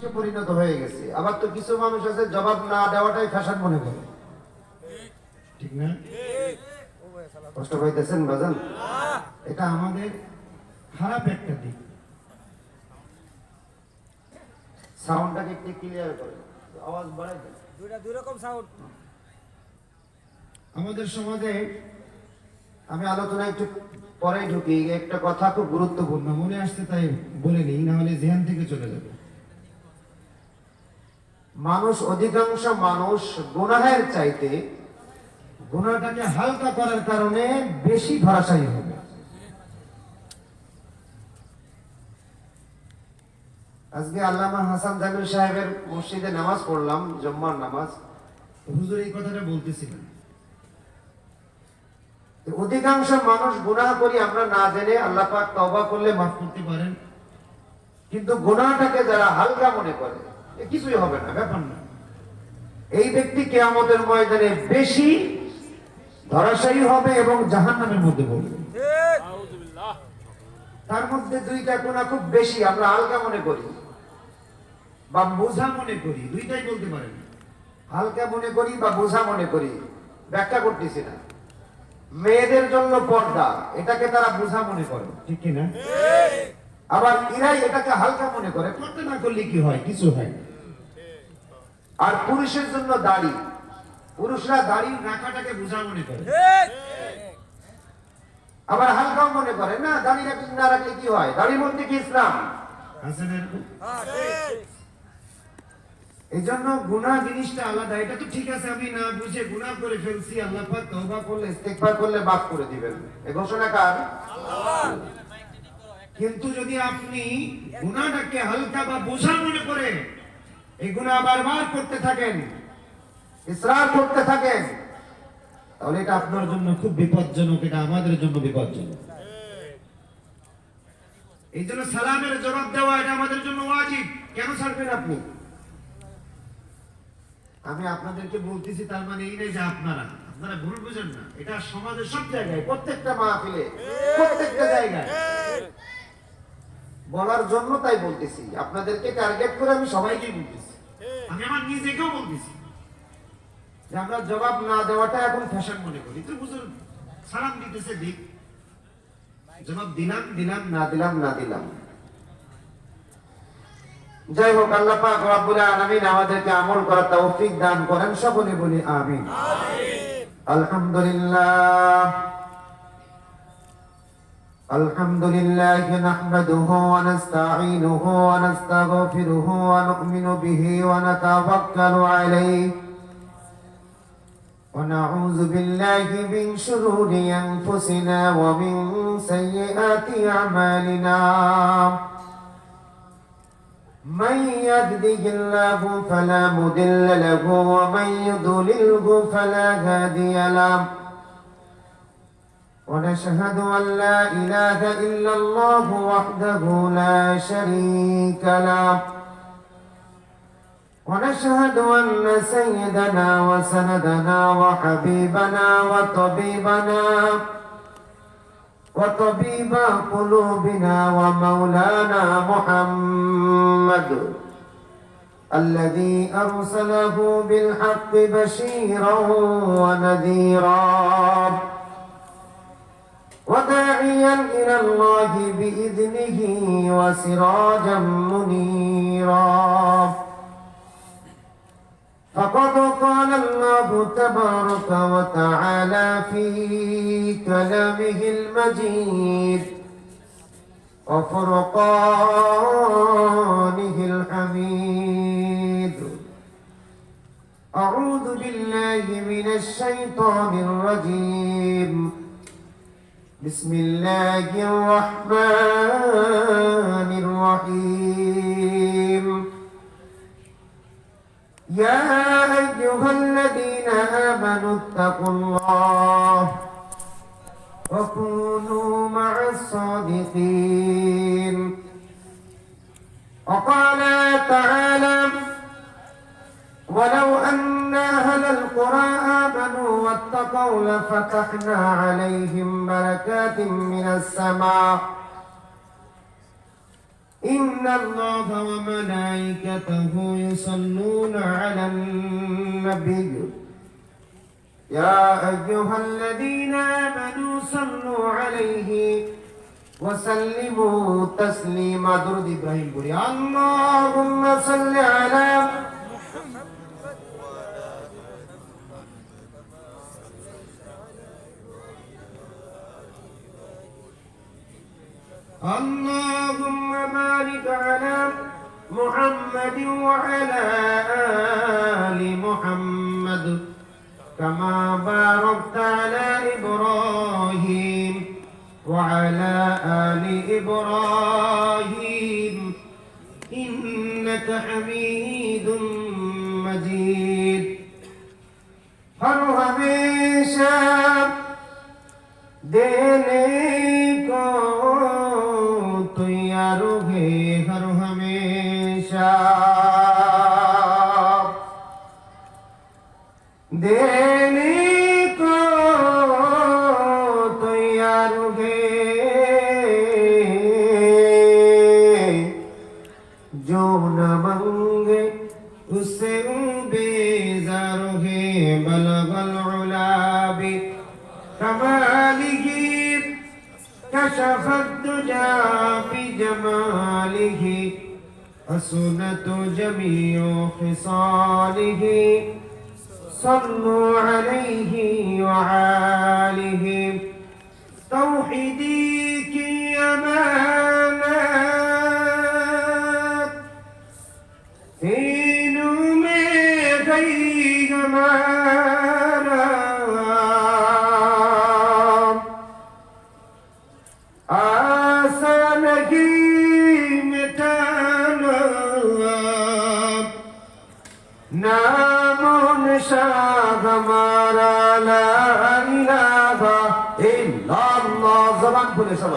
অভ্যাসে পরিণত হয়ে গেছে। আবার তো কিছু মানুষ আছে জবাব না দেওয়াটাই ফ্যাশন মনে করে, ঠিক না? কষ্ট পাইতেছেন বাজান? এটা আমাদের খারাপ একটা দিক। সাউন্ডটাকে একটু ক্লিয়ার করে, আওয়াজ বাড়াই দেন। দুই রকম সাউন্ড। আমাদের সমাজে আমি আলোচনা একটু পরে ঢুকি, একটা কথা খুব গুরুত্বপূর্ণ মনে আসছে তাই বলে নিই, না হলে জেহান থেকে চলে যাবে। অধিকাংশ মানুষ গুনাহের চাইতে গুনাহটাকে হালকা করার কারণে বেশি ধরাশায়ী হবে। আজকে আল্লামা হাসান জামিল সাহেবের মসজিদে নামাজ পড়লাম, জুম্মার নামাজ। হুজুর এই কথাটা বলতেছিলেন, অধিকাংশ মানুষ গুনাহ করি আমরা না জেনে, আল্লাহ পাক তওবা করলে মাফ করতে পারেন, কিন্তু গুনাহটাকে যারা হালকা মনে করে কিছুই হবে না, ব্যাপার না, এই ব্যক্তি কিয়ামতের ময়দানে বেশি ধরাশায়ী হবে এবং জাহান্নামের মধ্যে পড়বে। তার মধ্যে দুইটা গুনাহ খুব বেশি আমরা হালকা মনে করি বা বোঝা মনে করি, দুইটাই বলতে পারেন, হালকা মনে করি বা বোঝা মনে করি। ব্যাখ্যা করতেছি না। মেয়েদের জন্য পর্দা, এটাকে তারা বোঝা মনে করে, ঠিক কিনা? আবার এরাই এটাকে হালকা মনে করে, পর্দা না করলে কি হয়, কিছু হয়। আর পুরুষের জন্য দাড়ি, পুরুষরা দাড়ি রাখাটাকে বোঝা মনে করে, আবার হালকাও মনে করে, না দাড়ি না রাখলে কি হয়, দাড়ির মধ্যে কি ইসলাম আছে না? এই জন্য গুনাহ জিনিসটা আলাদা। এটা তো ঠিক আছে, আমি না বুঝে গুনাহ করে ফেলছি, আল্লাহ পাক তওবা করলে ইস্তিগফার করলে মাফ করে দিবেন, এই ঘোষণা কার? আল্লাহ। কিন্তু যদি আপনি গুনাহটাকে হালকা বা বোঝা মনে করে এই গুনাহ বারবার করতে থাকেন, ইসরার করতে থাকেন, তাহলে এটা আপনার জন্য খুব বিপজ্জনক, এটা আমাদের জন্য বিপজ্জনক। এই জন্য সালামের জবাব দেওয়া এটা আমাদের জন্য ওয়াজিব। কেন ছাড়বেন আপনি? আমি আপনাদেরকে বলতেছি, তার মানে এই নয় যে আপনারা ভুল বুঝেন না। এটা সমাজের সব জায়গায়, প্রত্যেকটা মাহফিলে, প্রত্যেকটা জায়গায় বলার জন্য তাই বলতেছি। আপনাদেরকে টার্গেট করে আমি সবাইকে বলতেছি, আমি আমার নিজেকেও বলতেছি যে আমরা জবাব না দেওয়াটা এখন ফ্যাশন মনে করি। তো বুঝুন, সালাম দিতেছে দিক, জবাব দিলাম দিলাম, না দিলাম না দিলাম। যাই হোক, আল্লাহ পাক রব্বুল আলামিন আমাদেরকে আমল করার তৌফিক দান করেন, সকলে বলি আমিন। আলহামদুলিল্লাহ আলহামদুলিল্লাহ নাহমাদুহু ওয়া নাস্তাঈনুহু ওয়া নাস্তাগফিরুহু ওয়া নু'মিনু বিহি ওয়া নাতাওয়াক্কালু আলাইহি ওয়া নাউযু বিল্লাহি মিন শুরুরি আনফুসিনা ওয়া মিন সাইয়্যাতি আমালিনা। من يهده الله فلا مضل له ومن يضلله فلا هادي له ونشهد أن لا إله إلا الله وحده لا شريك له ونشهد أن سيدنا وسندنا وحبيبنا وطبيب قلوبنا ومولانا محمد الذي أرسله بالحق بشيرا ونذيرا وداعيا إلى الله بإذنه وسراجا منيرا. فقد قال الله تبارك وتعالى في كلامه المجيد وفرقانه الحميد. أعوذ بالله من الشيطان الرجيم. بسم الله الرحمن الرحيم. يا أيها الذين آمنوا اتقوا الله وكونوا مع الصادقين. وقال تعالى ولو أن أهل القرى آمنوا واتقوا لفتحنا عليهم بركات من السماء إن الله وملائكته يصلون على النبي يا أيها الذين آمنوا صلوا عليه وسلموا تسليما درود إبراهيم بوري اللهم صل على اللهم بارك على محمد وعلى آل محمد كما باركت على إبراهيم وعلى آل إبراهيم إنك حميد مجيد हर हमेशा देने को तैयार है हर हमेशा देने को तैयार है जो न मांगे उससे बेजार है बलगल उलाबी कमालिह كشف الدجى بجماله حسنت جميع خصاله صلوا عليه وعاله توحيدي की अमानत सीनों में गई हमारा आसान की मिटाना नामो निशान हमारा ला इलाहा इल्लल्लाह ज़बान खुले सब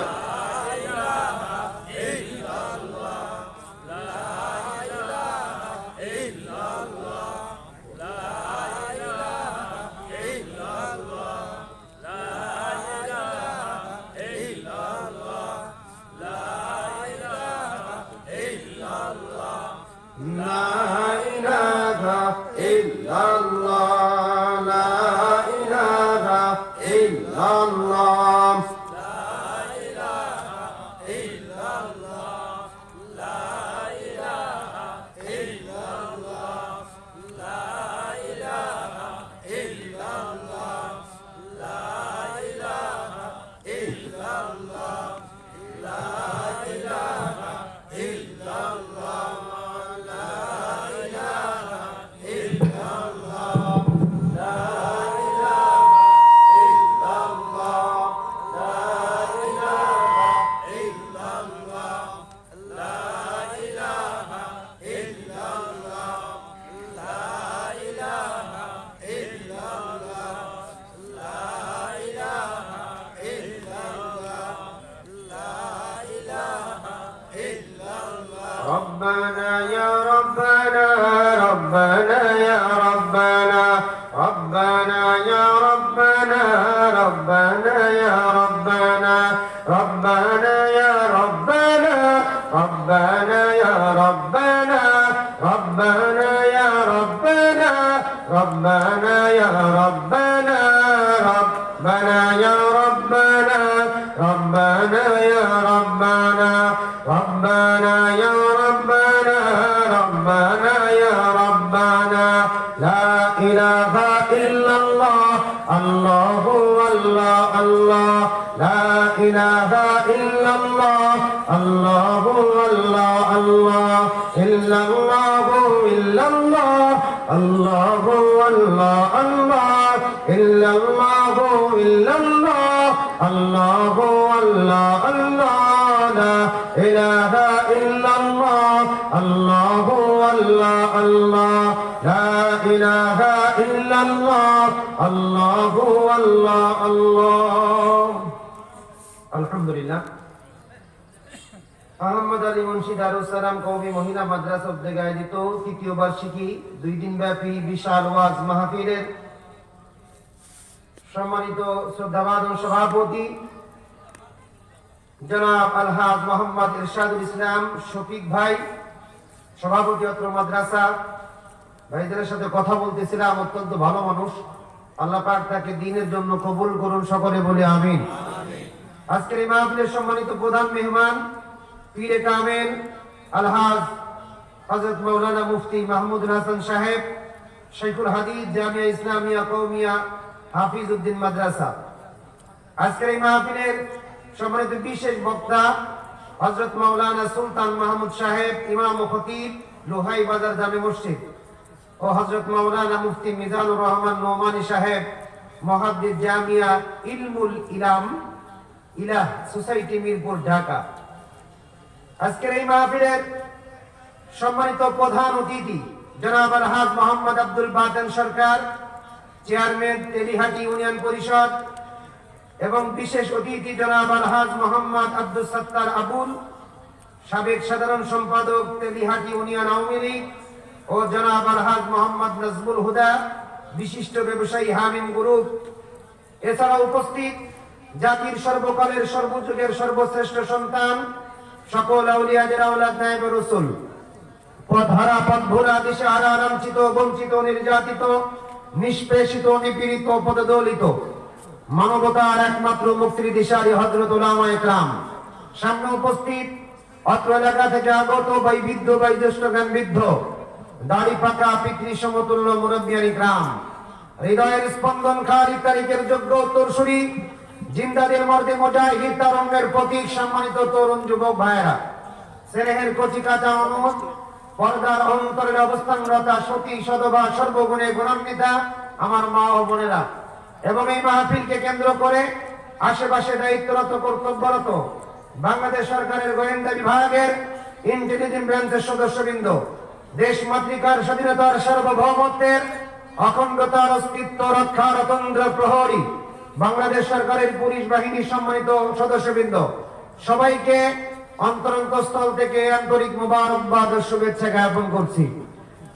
ربنا يا ربنا ربنا يا ربنا ربنا يا ربنا ربنا يا ربنا ربنا يا ربنا ربنا يا ربنا ربنا يا ربنا ربنا يا ربنا ربنا يا ربنا ربنا يا ربنا ربنا يا ربنا ربنا يا ربنا لا إله إلا الله الله الله الله لا إله إلا الله الله الله الله إلا الله إلا الله الله الله الله إلا الله إلا الله الله الله الله لا إله إلا الله الله الله الله لا إله إلا الله الله الله الله الحمد لله আহমদ আলী মুন্সি দারুস সালাম কওমি মহিলা মাদ্রাসা উদ্যোগে আয়োজিত তৃতীয় বার্ষিকী 2 দিন ব্যাপী বিশাল ওয়াজ মাহফিলের সম্মানিত শ্রদ্ধাভাজন সভাপতি জনাব আলহাজ মোহাম্মদ ইরশাদুল ইসলাম শফিক ভাই, সভাপতি অত্র মাদ্রাসা। ভাইদের সাথে কথা বলতেছিলাম, অত্যন্ত ভালো মানুষ। আল্লাহ পাক তাকে দ্বীনের জন্য কবুল করুন, সকলে বলে আমিন। আজকের এই মাহফিলের সম্মানিত প্রধান মেহমান পীরে কামেল আলহাজ হযরত মাওলানা মুফতি মাহমুদ হাসান সাহেব, শাইখুল হাদিস জামিয়া ইসলামিয়া কওমিয়া হাফিজউদ্দিন মাদ্রাসা। আজকের এই মাহফিলের সম্মানিত বিশেষ বক্তা হযরত মাওলানা সুলতান মাহমুদ সাহেব, ইমাম ও খতিব লোহাই বাজার জামে মসজিদ, ও হযরত মাওলানা মুফতি মিজানুর রহমান নোমানী সাহেব, মুহাদ্দিস জামিয়া ইলমুল ইলাহ সোসাইটি মিরপুর ঢাকা। আজকের এই মাহফিলের সম্মানিত প্রধান অতিথি জনাব আলহাজ মোহাম্মদ আব্দুল বাতেন সরকার, চেয়ারম্যান তেলিহাটি ইউনিয়ন পরিষদ, এবং বিশেষ অতিথি জনাব আলহাজ মোহাম্মদ আব্দুল সত্তার আবুল, সাবেক সাধারণ সম্পাদক তেলিহাটি ইউনিয়ন আওয়ামী লীগ, ও জনাব আলহাজ মোহাম্মদ নাজমুল হুদা, বিশিষ্ট ব্যবসায়ী হামিম গ্রুপ। এছাড়া উপস্থিত জাতির সর্বকালের সর্বযুগের সর্বশ্রেষ্ঠ সন্তান, সকল আউলিয়াদের আওলাদ নায়েব রাসূল, পথহারা পথভোলা, দিশেহারা, লাঞ্ছিত, বঞ্চিত, নির্যাতিত, নিষ্পেষিত, নিপীড়িত, পদদলিত, মানবতার একমাত্র মুক্তির দিশারি হযরত উলামায়ে কেরাম। সামনে উপস্থিত অত্র এলাকা থেকে আগত বৈবিধ্য বয়োজ্যেষ্ঠ জ্ঞানবৃদ্ধ, দাড়ি পাকা পিতৃ সমতুল্য মুরব্বিয়ানি গ্রাম, হৃদয়ের স্পন্দন খালি তারিখের যোগ্য উত্তরসূরি, জিন্দাদের মর্দে মুজাহিদ তারঙ্গের প্রতীক, সম্মানিত তরুণ যুবক ভাইয়েরা, স্নেহের কচি কাঁচা অনুজ, পর্দার অন্তরের অবস্থানরতা সতী সদবা, সর্বগুণে গুণান্বিতা আমার মা ও বোনেরা, এবং এই মাহফিলকে কেন্দ্র করে আশেপাশে দায়িত্বরত কর্তব্যরত বাংলাদেশ সরকারের গোয়েন্দা বিভাগের ইন্টেলিজেন্স ব্রাঞ্চের সদস্যবৃন্দ, দেশ মাতৃকার স্বাধীনতার সার্বভৌমত্বের অখণ্ডতার অস্তিত্ব রক্ষার অতন্দ্র প্রহরী বাংলাদেশ সরকারের পুলিশ বাহিনীর সম্মানিত সদস্যবৃন্দ, সবাইকে অন্তরন্তস্থল থেকে আন্তরিক মোবারকবাদ ও শুভেচ্ছা জ্ঞাপন করছি।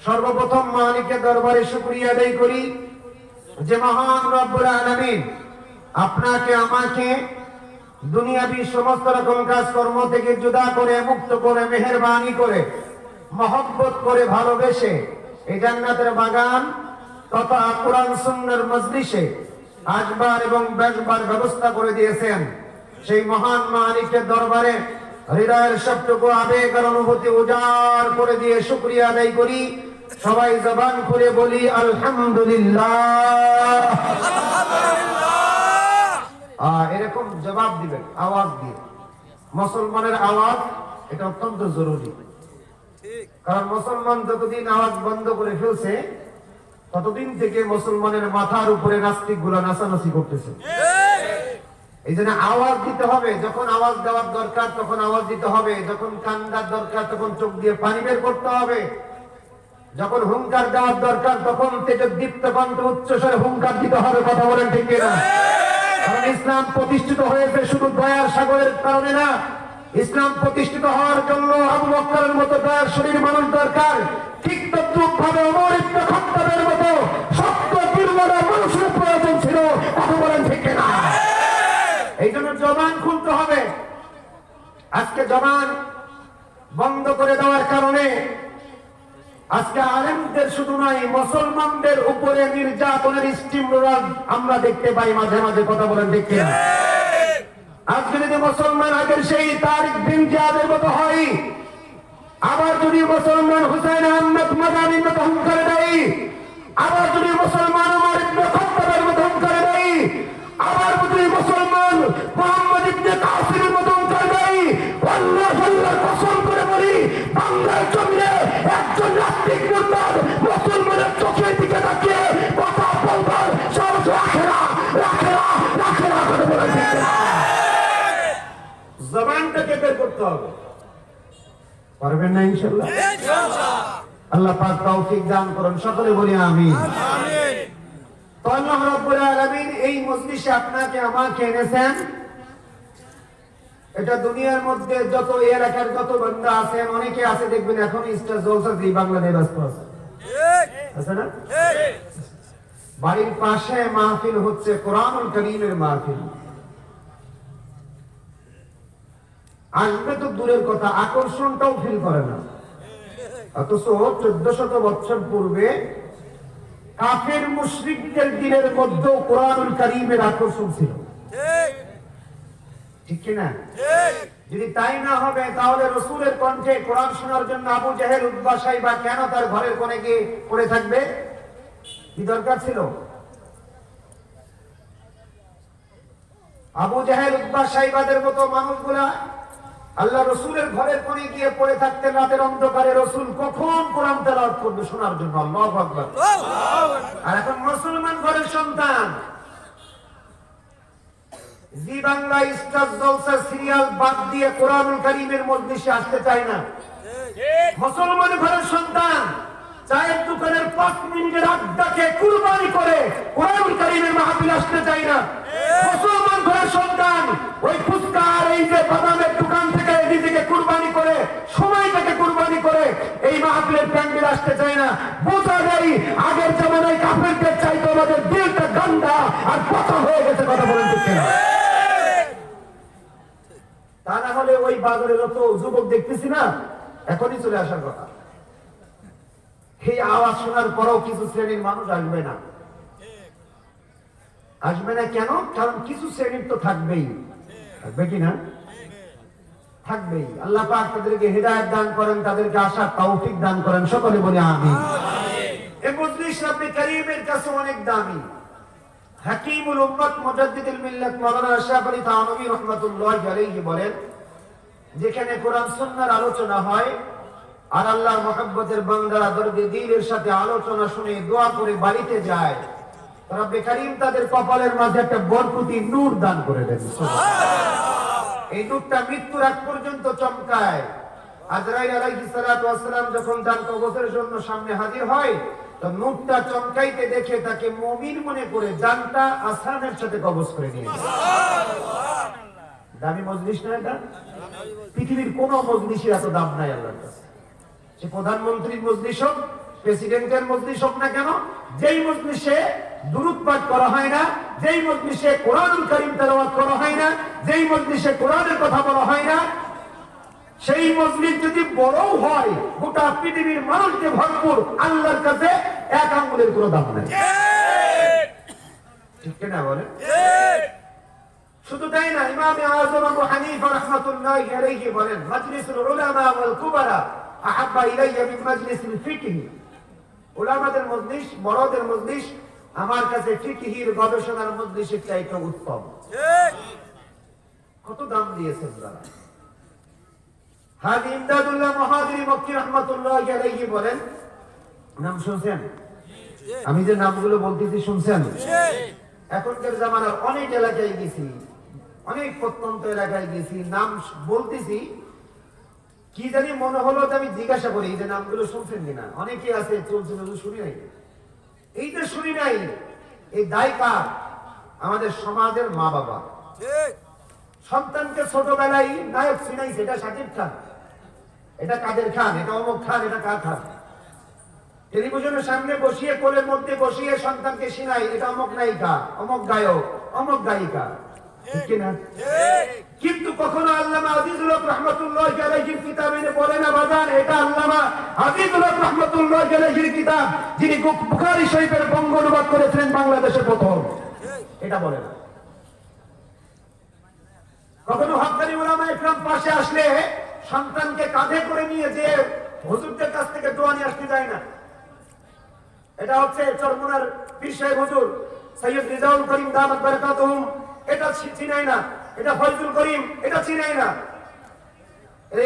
সর্বপ্রথম মালিকের দরবারে শুকরিয়া আদায় করি যে মহান রব্বুল আলামিন আপনাকে আমাকে দুনিয়াবি সমস্ত রকম কাজকর্ম থেকে জুদা করে, মুক্ত করে, মেহেরবানি করে, মহব্বত করে, ভালোবেসে এই জান্নাতের বাগান তথা কোরআন সুন্নাহর মজলিসে আসবার এবং বসবার ব্যবস্থা করে দিয়েছেন। সেই মহান মালিকের দরবারে হৃদয়ের সবটুকু আবেগ আর অনুভূতি উজাড় করে দিয়ে শুকরিয়া আদায় করি। সবাই জবান খুলে বলি আলহামদুলিল্লাহ। এরকম জবাব দিবেন আওয়াজ দিয়ে। মুসলমানের আওয়াজ এটা অত্যন্ত জরুরি, কারণ মুসলমান যতদিন আওয়াজ বন্ধ করে ফেলছে ততদিন থেকে মুসলমানের মাথার উপরে নাস্তিক গুলা নাচানাচি করতেছে। এই জন্য আওয়াজ দিতে হবে, যখন আওয়াজ দেওয়ার দরকার তখন আওয়াজ দিতে হবে, যখন কান্দার দরকার তখন চোখ দিয়ে পানি বের করতে হবে, যখন হুঙ্কার দেওয়ার দরকার তখন তেজদীপ্ত কণ্ঠে উচ্চস্বরে হুঙ্কার দিতে হবে। কথা বলেন ঠিক কিনা? কারণ ইসলাম প্রতিষ্ঠিত হয়েছে শুধু দয়ার সাগরের কারণে না, ইসলাম প্রতিষ্ঠিত হওয়ার জন্য আবু বকরের মতো দয়ার শরীর মানুষ দরকার, ঠিক তদ্রূপ ভাবে ওমর ইবনে খাত্তাবের মতো সত্য দুর্বল মানুষের প্রয়োজন ছিল। কথা বলেন ঠিক কিনা? এই জন্য জবান খুলতে হবে। আজকে জবান বন্ধ করে দেওয়ার কারণে আজকে আলেমদের শুধু নয়, মুসলমানদের উপরে নির্যাতনের স্টিম রোলার আমরা দেখতে পাই মাঝে মাঝে। কথা বলেন ঠিক কিনা? আজকে যদি মুসলমান আগের সেই তারিক বিন জিয়াদের মতো হয়, আবার যদি মুসলমান হুসাইন আহমদ মাদানির মতো হুঙ্কারে দেয়, আবার যদি মুসলমান ওমর ইবনে খাত্তাবের মতো হুঙ্কারে দেয়, আবার যদি মুসলমান মুহাম্মদ ইবনে কাসিমের মতো হুঙ্কারে দেয়, আল্লাহর কসম করে বলি বাংলার জমিনে একজন নাস্তিক মুরতাদ মুসলমানের চোখের দিকে তাকিয়ে কথা বলবার সাহস রাখে না। কথা বলেন ঠিক কিনা? জবানটাকে বের করতে হবে। পারবেন না ইনশাআল্লাহ? আল্লাহ পাক তৌফিক দান করুন, সকলে বলি আমিন। তো আল্লাহ রাব্বুল আলামিন এই মজলিসে আপনাকে আমাকে এনেছেন, এটা দুনিয়ার মধ্যে যত এলাকার যত বান্দা আছেন, অনেকে আছে দেখবেন এখন স্টার জলসা দিয়ে বাংলাদেশ ব্যস্ত আছে, আছে না? বাড়ির পাশে মাহফিল হচ্ছে কোরআনুল কারীমের মাহফিল। আসবে তো দূরের কথা, আকর্ষণটাও ফিল করে না। অথচ 1400 বছর পূর্বে কাফের মুশরিকদের দিনের মধ্যেও কোরআনুল কারীমের আকর্ষণ ছিল, ঠিক কিনা? যদি তাই না হবে তাহলে রাসূলের কণ্ঠে কোরআন শোনার জন্য আবু জাহেল, উতবা, সাইবা কেন তার ঘরের কোণে গিয়ে পড়ে থাকবে? কি দরকার ছিল? আবু জাহেল, উতবা, সাইবাদের মতো মানুষগুলা আল্লাহ রাসূলের ঘরের কোণে গিয়ে পড়ে থাকতেন রাতের অন্ধকারে। রাসূল কখন কোরআন তেলাওয়াত করবে শোনার জন্য। আল্লাহু আকবার। আর এখন মুসলমান ঘরের সন্তান জি বাংলা স্টার জলসা সিরিয়াল বাদ দিয়ে কোরআনুল কারীমের মজলিসে আসতে চায় না। মুসলমান ঘরের সন্তান চায়ের দোকানের 5 মিনিটের আড্ডাকে কুরবানি করে কোরআনুল কারীমের মাহফিল আসতে চায় না। মুসলমান ঘরের সন্তান ওই ফুসকার এই যে বাদামের দোকান থেকে নিজেকে কুরবানি করে, সময়টাকে কুরবানি করে এই মাহফিলের প্যান্ডেল আসতে চায় না। বোঝা যায় আগের জামানায় কাফেরদের চাইতে আমাদের দিলটা গান্ডা আর পচা হয়ে গেছে। কথা বলেন ঠিক কিনা? তা না হলে ওই বাজারে যত যুবক দেখতেছি না, এখনই চলে আসার কথা। এই আওয়াজ শোনার পরেও কিছু শ্রেণীর মানুষ আসবে না। আসবে না কেন? কারণ কিছু শ্রেণীর তো থাকবেই, থাকবে কিনা? থাকবেই। আল্লাহ পাক তাদেরকে হেদায়েত দান করেন, তাদেরকে আসার তৌফিক দান করেন। সকলে বলি আমিন। এই মজলিস রব্বে কারীমের কাছে অনেক দামি। হাকিমুল উম্মত মুজাদ্দিদুল মিল্লাত মাওলানা আশরাফ আলী থানভী রাহমাতুল্লাহি আলাইহি বলেন, যেখানে কোরআন সুন্নাহর আলোচনা হয় আর আল্লাহর মহব্বতের বান্দারা দরদে দিলের সাথে আলোচনা শুনে দোয়া করে বাড়িতে যায়, রব্বে কারীম তাদের কপালের মাঝে একটা বরকতি নূর দান করে দেন। সুবহানাল্লাহ। এই নূরটা মৃত্যুর আগ পর্যন্ত চমকায়। আজরাইল আলাইহিস সালাতু ওয়াস সালাম যখন তার কবরের জন্য সামনে হাজির হয়, তো নূরটা চমকাইতে দেখে তাকে মুমিন মনে করে জানটা আসানের সাথে কবজ করে নিয়েছে। সুবহানাল্লাহ। দামি মজলিস না এটা? পৃথিবীর কোন মজলিসের এত দাম নাই আল্লাহর কাছে। সে প্রধানমন্ত্রীর মজলিস হোক, প্রেসিডেন্টের মজলিস হোক না কেন, যেই মজলিসে দুরূদ পাঠ করা হয় না, যেই মজলিসে কোরআনুল কারীম তেলাওয়াত করা হয় না, যেই মজলিসে কোরআনের কথা বলা হয় না, সেই মজলিস যদি বড়ও হয়, গোটা পৃথিবীর মানুষকে ভরপুর, আল্লাহর কাছে এক আঙ্গুলের কোনো দাম নাই। ঠিক কিনা বলেন? শুধু তাই না, ইমামে আযম আবু হানিফা রাহমাতুল্লাহি আলাইহি বলেন, মাজলিসুল উলামা ওয়াল কুবারা আহাব্বা ইলাইয়া মিন মাজলিসিল ফিকহ। উলামাদের মজলিস, বড়দের মজলিস আমার কাছে ফিকহির গবেষণার মজলিসের চাইতে উত্তম। ঠিক। কত দাম দিয়েছেন তারা। হাজী ইমদাদুল্লাহ মুহাজিরি মক্কি রাহমাতুল্লাহি আলাইহি বলেন, নাম শুনছেন? আমি যে নামগুলো বলতেছি শুনছেন? এখনকার জামানার অনেক এলাকায় গেছি, অনেক প্রত্যন্ত এলাকায় গেছি, নাম বলতেছি কি জানি মনে হলো যে আমি জিজ্ঞাসা করি যে নামগুলো শুনছেন কিনা। অনেকে আছে চলছে শুনি নাই, এই যে শুনি নাই, এই দায় কার? আমাদের সমাজের মা বাবা। সন্তানকে ছোটবেলায় নায়ক চিনাইছে, এটা শাকিব খান, এটা কাদের খান, এটা অমুক খান, এটা কার খান। টেলিভিশনের সামনে বসিয়ে, কোলের মধ্যে বসিয়ে সন্তানকে শোনাই এটা অমুক নায়িকা, অমুক গায়ক, অমুক গায়িকা। ঠিক কিনা? কিন্তু কখনো আল্লামা আজিজুল হক রাহমাতুল্লাহি আলাইহির কিতাবে বলে না বাজান এটা আল্লামা আজিজুল হক রাহমাতুল্লাহি আলাইহির কিতাব, যিনি বুখারী শরীফের বঙ্গ অনুবাদ করেছিলেন বাংলাদেশের প্রথম, এটা বলে না। কখনো হক্কানি উলামা ইকরাম পাশে আসলে সন্তানকে কাঁধে করে নিয়ে যে হুজুরদের কাছ থেকে দোয়া নিয়ে আসতে যায় না। এটা হচ্ছে চরমোনার পীর সাহেব হুজুর সৈয়দ রিজাউল করিম দামাত বারাকাতুহুম, এটা চিনাই না। এটা ফয়জুল করিম, এটা চিনাই না।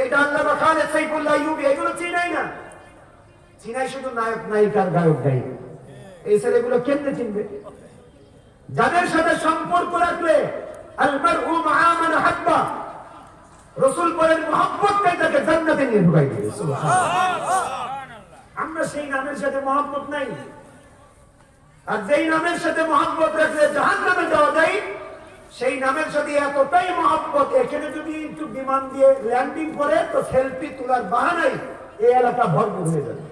এটা আল্লামা খালেদ সাইফুল্লাহ আইয়ুবী, এগুলো চিনাই না। চিনাই শুধু নায়ক নায়িকার, গায়ক গায়িকা। এই ছেলেগুলো কেমনে চিনবে? যাদের সাথে সম্পর্ক রাখলে আল মারউ মা'a মান হাব্বা, রাসূল বলেন মহব্বতটাই তাকে জান্নাতে নিয়ে ঢুকাই দিবে। সুবহানাল্লাহ। আমরা সেই নামের সাথে মহব্বত নাই। আর যেই নামের সাথে মহব্বত রাখলে জাহান্নামে যাওয়া যায়, সেই নামের সাথে এতটাই মহব্বত, এখানে যদি একটু বিমান দিয়ে ল্যান্ডিং করে তো সেলফি তোলার বাহানায় এই এলাকা ভরপুর হয়ে যাবে।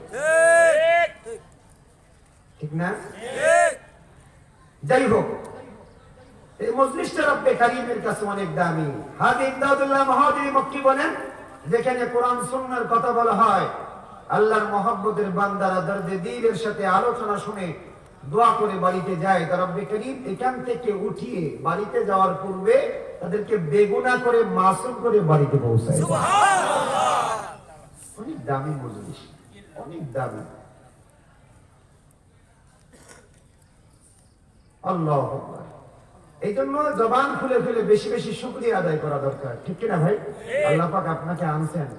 ঠিক না? যাই হোক, এই মজলিসটা রব্বে কারীমের কাছে অনেক দামি। হাজী ইমদাদুল্লাহ মাহাদিরি মক্কি বলেন, যেখানে কোরআন সুন্নাহর কথা বলা হয়, আল্লাহর মহব্বতের বান্দারা দর্দে দিলের সাথে আলোচনা শুনে দোয়া করে বাড়িতে যায়, তার রব্বে কারীম এখান থেকে উঠিয়ে বাড়িতে যাওয়ার পূর্বে তাদেরকে বেগুনা করে মাসুম করে বাড়িতে পৌঁছায়। অনেক দামি মজলিস, অনেক দামি। আল্লাহু আকবার। এই জন্য জবান খুলে খুলে বেশি বেশি শুকরিয়া আদায় করা দরকার, ঠিক কিনা ভাই? আল্লাহ পাক আপনাকে আনছেন,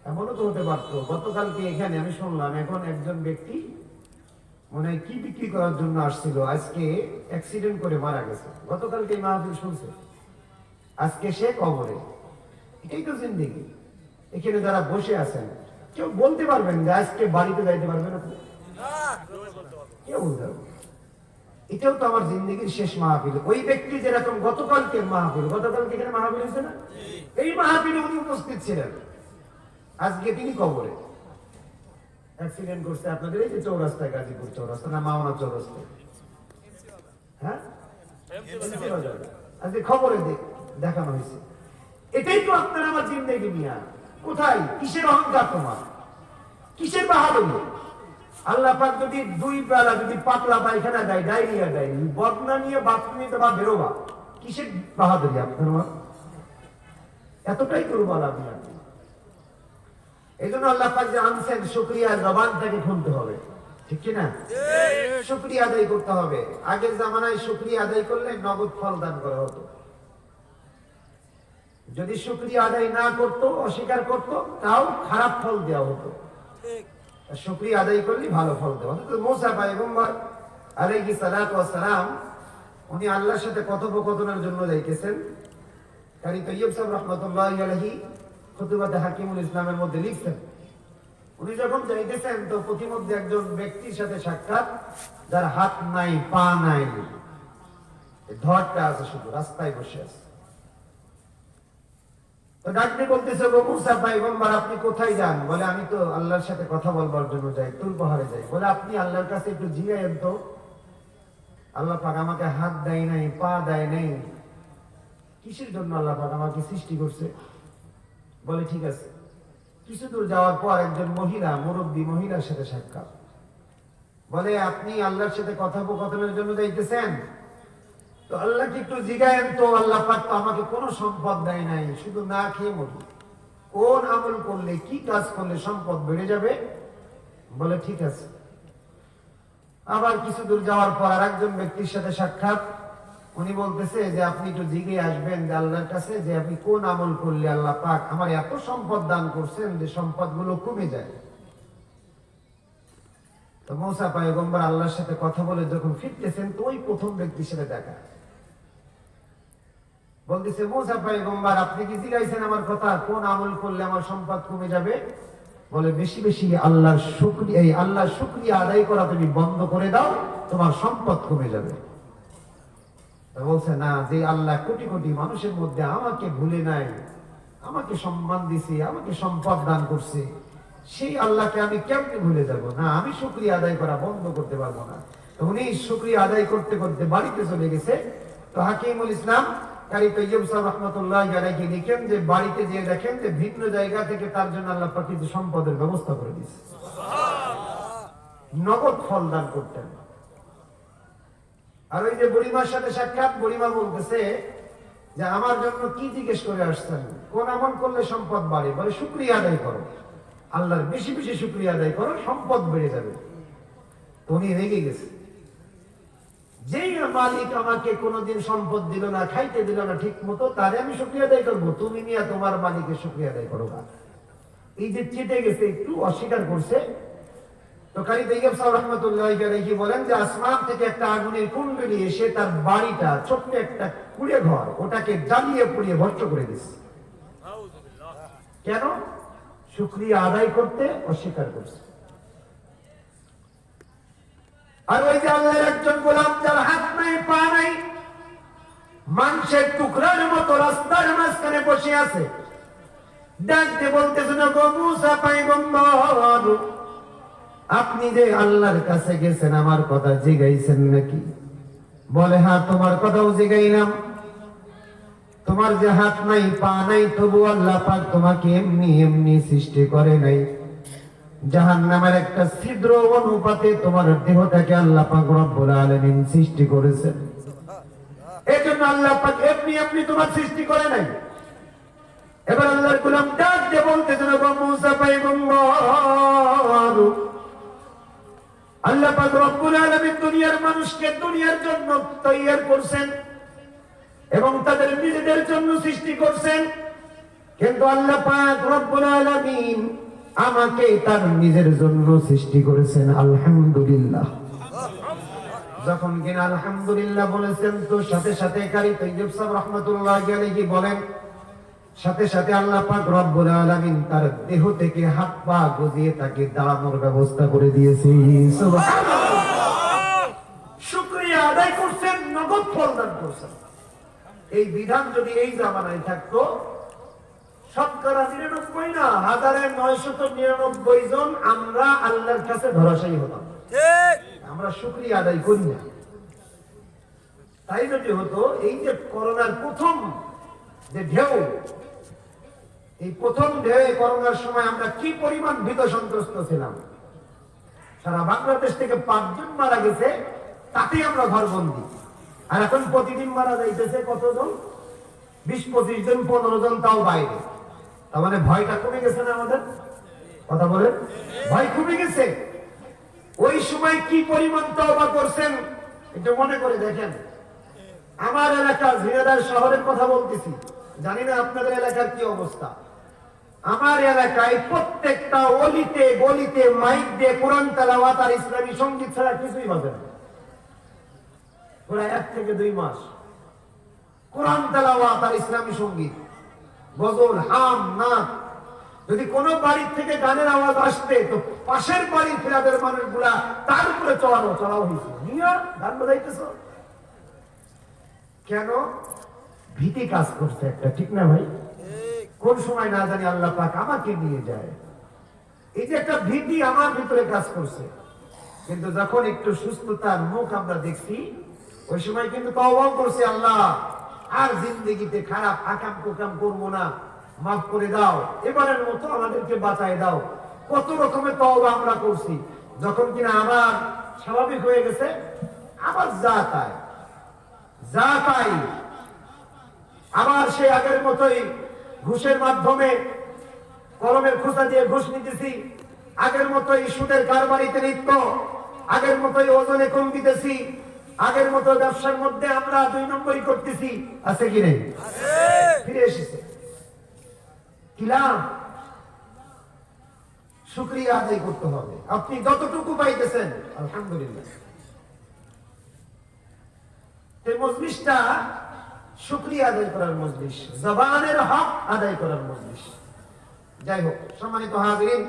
এমনও তো হতে পারতো গতকালকে এখানে আমি শুনলাম এখন একজন ব্যক্তি মনে হয় কি বিক্রি করার জন্য আসছিল, আজকে অ্যাক্সিডেন্ট করে মারা গেছে। গতকালকে মাহফিল শুনছে, আজকে সে কবরে। এটাই তো জিন্দেগি। এখানে যারা বসে আছেন কেউ বলতে পারবেন যে আজকে বাড়িতে যাইতে পারবেন আপনি? কেউ বলতে পারবেন। এটাও তো আমার জিন্দগির শেষ মাহফিল। ওই ব্যক্তি যেরকম গতকালকে মাহফিল, গতকালকে এখানে মাহফিল হয়েছে না, এই মাহফিলে উনি উপস্থিত ছিলেন, আজকে তিনি কবরে। অ্যাক্সিডেন্ট করছে আপনাদের এই যে চৌরাস্তায়, গাজীপুর চৌরাস্তা না মাওনা চৌরাস্তায়, হ্যাঁ আজকে খবরে দেখানো হয়েছে। এটাই তো আপনার আমার জিন্দগি মিয়া। কোথায় কিসের অহংকার তোমার, কিসের বাহাদুরি? আল্লাহ পাক যদি দুই বেলা যদি পাতলা পায়খানা দেয়, ডায়রিয়া দেয়, বদনা নিয়ে বাথরুমে বা বেরোবা, কিসের বাহাদুরি আপনার? এতটাই দুর্বল আপনি। এই জন্য আল্লাহ পাক যে আনছেন, শুকরিয়া জবানটাকে খুলতে হবে, ঠিক কিনা? শুকরিয়া আদায় করতে হবে। আগের জামানায় শুকরিয়া আদায় করলে নগদ ফল দান করা হতো। যদি শুকরিয়া আদায় না করতো, অস্বীকার করতো, তাও খারাপ ফল দেওয়া হতো। শুকরিয়া আদায় করলে ভালো ফল দেওয়া হতো। মুসা পয়গম্বর আলাইহিস সালাতু ওয়াস সালাম উনি আল্লাহর সাথে কথোপকথনের জন্য যাইতেছেন। কারি তৈয়ব সাহেব রাহমাতুল্লাহি আলাইহি খুতুবাতে হাকিমুল ইসলামের মধ্যে লিখছেন, উনি যখন যাইতেছেন তো প্রতিমধ্যে একজন ব্যক্তির সাথে সাক্ষাৎ, যার হাত নাই, পা নাই, ধরটা আছে, শুধু রাস্তায় বসে আছে। তো ডাকতে বলতেছে, গো মুসা পয়গম্বর আপনি কোথায় যান? বলে আমি তো আল্লাহর সাথে কথা বলবার জন্য যাই, তুর পাহাড়ে যাই। বলে আপনি আল্লাহর কাছে একটু জিজ্ঞাসেন তো, আল্লাহ পাক আমাকে হাত দেয় নাই, পা দেয় নাই, কিসের জন্য আল্লাহ পাক আমাকে সৃষ্টি করছে? বলে ঠিক আছে। কিছু দূর যাওয়ার পর একজন মহিলা, মুরব্বী মহিলার সাথে সাক্ষাৎ। বলে আপনি আল্লাহর সাথে কথোপকথনের জন্য যাইতেছেন, তো আল্লাহকে একটু জিজ্ঞাসেন তো, আল্লাহ পাক তো আমাকে কোনো সম্পদ দেয় নাই, শুধু না খেয়ে মরি, কোন আমল করলে, কি কাজ করলে সম্পদ বেড়ে যাবে? বলে ঠিক আছে। আবার কিছু দূর যাওয়ার পর আর একজন ব্যক্তির সাথে সাক্ষাৎ। উনি বলতেছে যে আপনি একটু জিজ্ঞেস আসবেন যে আল্লাহর কাছে যে আপনি কোন আমল করলে আল্লাহ পাক আমার এত সম্পদ দান করছেন যে সম্পদ গুলো কমে যায়। তো মুসা পয়গম্বর আল্লাহর সাথে কথা বলে যখন ফিরতেছেন, তো ওই প্রথম ব্যক্তির সাথে দেখা। বলতেছে, মুসা পয়গম্বর আপনি কি জিজ্ঞাসেন আমার কথা, কোন আমল করলে আমার সম্পদ কমে যাবে? বলে বেশি বেশি আল্লাহর শুকরিয়া, এই আল্লাহর শুকরিয়া আদায় করা তুমি বন্ধ করে দাও, তোমার সম্পদ কমে যাবে। বলছে না, যে আল্লাহ কোটি কোটি মানুষের মধ্যে আমাকে ভুলে নাই, আমাকে সম্মান দিছে, আমাকে সম্পদ দান করছে, সেই আল্লাহকে আমি কেমনে ভুলে যাব? না, আমি শুকরিয়া আদায় করা বন্ধ করতে পারবো না। তো উনি শুকরিয়া আদায় করতে করতে বাড়িতে চলে গেছে। তো হাকিমুল ইসলাম কারি তৈয়ব সাহেব রাহমাতুল্লাহি আলাইহি লিখেন যে বাড়িতে যে দেখেন যে ভিন্ন জায়গা থেকে তার জন্য আল্লাহ পাক কিছু সম্পদের ব্যবস্থা করে দিয়েছে, নগদ ফল দান করতেন। আর ওই যে বুড়িমার সাথে সাক্ষাৎ, বুড়িমা বলতেছে যে আমার জন্য কি জিজ্ঞেস করে আসছেন, কোন আমল করলে সম্পদ বাড়ে? বলে শুকরিয়া আদায় করো, আল্লাহর বেশি বেশি শুকরিয়া আদায় করো, সম্পদ বেড়ে যাবে। তো উনি রেগে গেছে, যেই মালিক আমাকে কোনোদিন সম্পদ দিল না, খাইতে দিল না ঠিক মতো, তারে আমি শুকরিয়া আদায় করবো? তুমি মিয়া তোমার মালিকের শুকরিয়া আদায় করো না। এই যে চেটে গেছে, একটু অস্বীকার করছে। তো কারি তৈয়ব সাহেব রাহমাতুল্লাহি আলাইহি বলেন যে আসমান থেকে একটা আগুনের কুণ্ডলী এসে তার বাড়িটা, ছোট্ট একটা কুড়ে ঘর, ওটাকে জ্বালিয়ে পুড়িয়ে ভস্ম করে দিচ্ছে। কেন? শুকরিয়া আদায় করতে অস্বীকার করছে। আর ওই যে আল্লাহর একজন গোলাম, যার হাত নাই, পা নাই, মাংসের টুকরার মতো রাস্তার মাঝখানে বসে আছে, ডাকতে বলতেছে, না গো মুসা পয়গম্বর আপনি যে আল্লাহর কাছে গেছেন, আমার কথা জিজ্ঞাসেন নাকি? বলে হ্যাঁ তোমার কথাও জিগাইলাম, তোমার যে হাত নাই পা নাই তবু আল্লাহ পাক তোমাকে এমনি এমনি সৃষ্টি করে নাই, জাহান্নামের একটা ছিদ্র অনুপাতে তোমার দেহটাকে আল্লাহ পাক রব্বুল আলামিন সৃষ্টি করেছেন। এজন্য আল্লাহ পাক এমনি এমনি তোমার সৃষ্টি করে নাই। এবার আল্লাহর গোলাম ডাক দিয়ে বলতেছেন, ও মুসা পয়গম্বর, আল্লাহ পাক রব্বুল আলামিন দুনিয়ার মানুষকে দুনিয়ার জন্য তৈয়ার করছেন এবং তাদের নিজেদের জন্য সৃষ্টি করছেন, কিন্তু আল্লাহ পাক রব্বুল আলামিন আমাকে তার নিজের জন্য সৃষ্টি করেছেন। আলহামদুলিল্লাহ। যখন কিনা আলহামদুলিল্লাহ বলেছেন, তো সাথে সাথে কারি তৈয়ব সাহেব রাহমাতুল্লাহি আলাইহি বলেন, সাথে সাথে আল্লাহ পাক রব্বুল আলামিন তার দেহ থেকে হাত পা গজিয়ে তাকে দাঁড়ানোর ব্যবস্থা করে দিয়েছে। সুবহানাল্লাহ। শুকরিয়া আদায় করছেন, নগদ ফল দান করছেন। এই বিধান যদি এই জামানায় থাকতো, শতকরা 99 না 1999 জন আমরা আল্লাহর কাছে ধরাশায়ী হতাম। আমরা শুকরিয়া আদায় করি না। তাই যদি হতো, এই যে করোনার প্রথম যে ঢেউ, এই প্রথম ঢেউয়ে করোনার সময় আমরা কি পরিমাণ ভীত সন্ত্রস্ত ছিলাম। সারা বাংলাদেশ থেকে 5 জন মারা গেছে, তাতেই আমরা ঘরবন্দি। আর এখন প্রতিদিন মারা যাইতেছে কতজন? 20-25 জন, 15 জন, তাও বাইরে। তার মানে ভয়টা কমে গেছে না আমাদের? কথা বলে, ভয় কমে গেছে। ওই সময় কি পরিমাণ তওবা করছেন একটু মনে করে দেখেন। আমার এলাকা ঝিনাইদহ শহরের কথা বলতেছি, জানি না আপনাদের এলাকার কি অবস্থা। আমার এলাকায় প্রত্যেকটা অলিতে গলিতে মাইক দিয়ে কোরআন তেলাওয়াত আর ইসলামী সঙ্গীত ছাড়া কিছুই বাজে না। প্রায় 1 থেকে 2 মাস কোরআন তেলাওয়াত আর ইসলামী সঙ্গীত, গজল, হাম, নাচ। যদি কোনো বাড়ির থেকে গানের আওয়াজ আসতে, তো পাশের বাড়ির ফিরাদের মানুষগুলা তার উপরে চড়াও হয়েছে, নিয়ে গান বাজাইতেছ কেন? ভীতি কাজ করছে একটা, ঠিক না ভাই? কোন সময় না জানি আল্লাহ পাক আমাকে নিয়ে যায়, এই যে একটা ভীতি আমার ভিতরে কাজ করছে। কিন্তু যখন একটু সুস্থতার মুখ আমরা দেখছি, ওই সময় কিন্তু তওবা করছি, আল্লাহ আর জিন্দেগিতে খারাপ আকাম কুকাম করবো না, মাফ করে দাও, এবারের মতো আমাদেরকে বাঁচায় দাও। কত রকমের তওবা আমরা করছি। যখন কিনা আবার স্বাভাবিক হয়ে গেছে, আবার যা তাই আবার সে আগের মতোই ঘুষের মাধ্যমে কলমের খোঁচা দিয়ে ঘুষ নিতেছি, আগের মতোই সুদের কারবারিতে লিপ্ত, আগের মতোই ওজনে কম দিতেছি, আগের মতো ব্যবসার মধ্যে আমরা 2 নম্বরই করতেছি। আছে কি নেই? ফিরে এসেছে। কিলাম শুকরিয়া আদায় করতে হবে। আপনি যতটুকু পাইতেছেন আলহামদুলিল্লাহ। এই মজলিসটা শুকরিয়া আদায় করার মজলিস, জবানের হক আদায় করার মজলিস। যাই হোক, সম্মানিত হাজিরিন,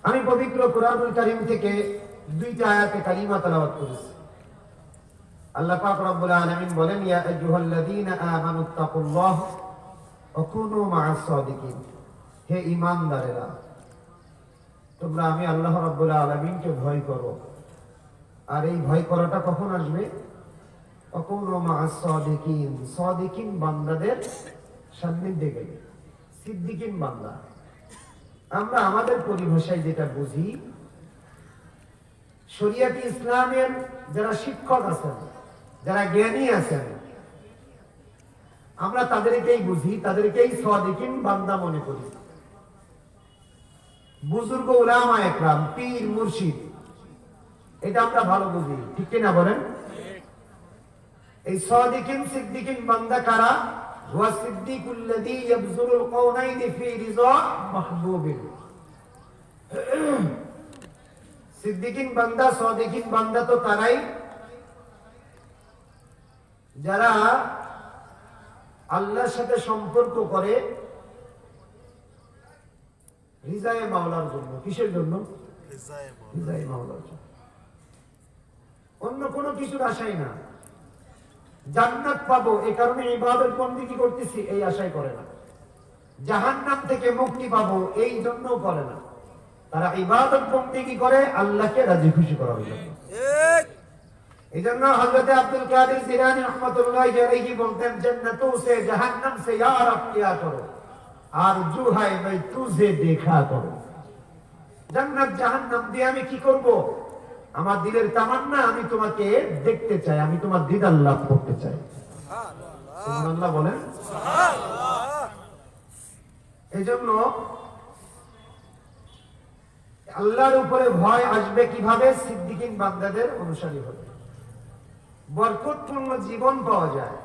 আমি পবিত্র কুরআনুল কারীম থেকে 2টা আয়াতে কারিমা তেলাওয়াত করেছি। আল্লাহ পাক রব্বুল আলামিন বলেন, ইয়া আইয়ুহাল্লাযীনা আমানুত্তাকুল্লাহ ওয়া কুনু মা'আস সাদিকিন। হে ঈমানদারেরা, তোমরা আমি আল্লাহ রাব্বুল আলামিনকে ভয় করো। আর এই ভয় করাটা কখন আসবে? ওয়া কুনু মা'আস সাদিকিন, সাদিকিন বান্দাদের সান্নিধ্যে গেলে। সিদ্দিকিন বান্দা আমরা আমাদের পরিভাষায় যেটা বুঝি, শরিয়াতে ইসলামের যারা শিক্ষক আছেন, যারা জ্ঞানী আছেন, আমরা তাদেরকেই বুঝি, তাদেরকেই সাদিকিন বান্দা মনে করি। বুজুর্গ উলামা একরাম, পীর মুর্শিদ, এটা আমরা ভালো বুঝি, ঠিক কিনা বলেন? এই সাদিকিন সিদ্দিকিন বান্দা কারা? ওয়া সিদ্দিকুল্লাযী ইয়াবযুরুল কাওনাইনি ফি রিযা মাহবুবিন। সিদ্দিকিন বান্দা, সাদিকিন বান্দা তো তারাই যারা আল্লাহর সাথে সম্পর্ক করে রিজায়ে মাওলার জন্য। কিসের জন্য? রিজায়ে মাওলার জন্য। অন্য কোনো কিছুর আশাই না। জান্নাত পাবো এই কারণে ইবাদত বন্দেগী করতেছি, এই আশাই করে না। জাহান্নাম থেকে মুক্তি পাবো এই জন্যও করে না। তারা ইবাদত বন্দেগী করে আল্লাহকে রাজি খুশি করার জন্য। এই জন্য হযরত আব্দুল কাদের জিলানী রাহমাতুল্লাহি আলাইহি বলতেন, জান্নাতু সে জাহান্নাম সে ইয়া রব কিয়া করো, আরজু হায় मैं तुझे দেখা করো। জান্নাত জাহান্নাম দিয়ে আমি কি করব? আমার দিলের তামান্না, আমি তোমাকে দেখতে চাই, আমি তোমার দিদার লাভ করতে চাই। সুবহানাল্লাহ বলেন। এই জন্য আল্লাহর উপরে ভয় আসবে কিভাবে? সিদ্দিকিন বান্দাদের অনুসারী হবে। বরকতপূর্ণ জীবন পাওয়া যায়।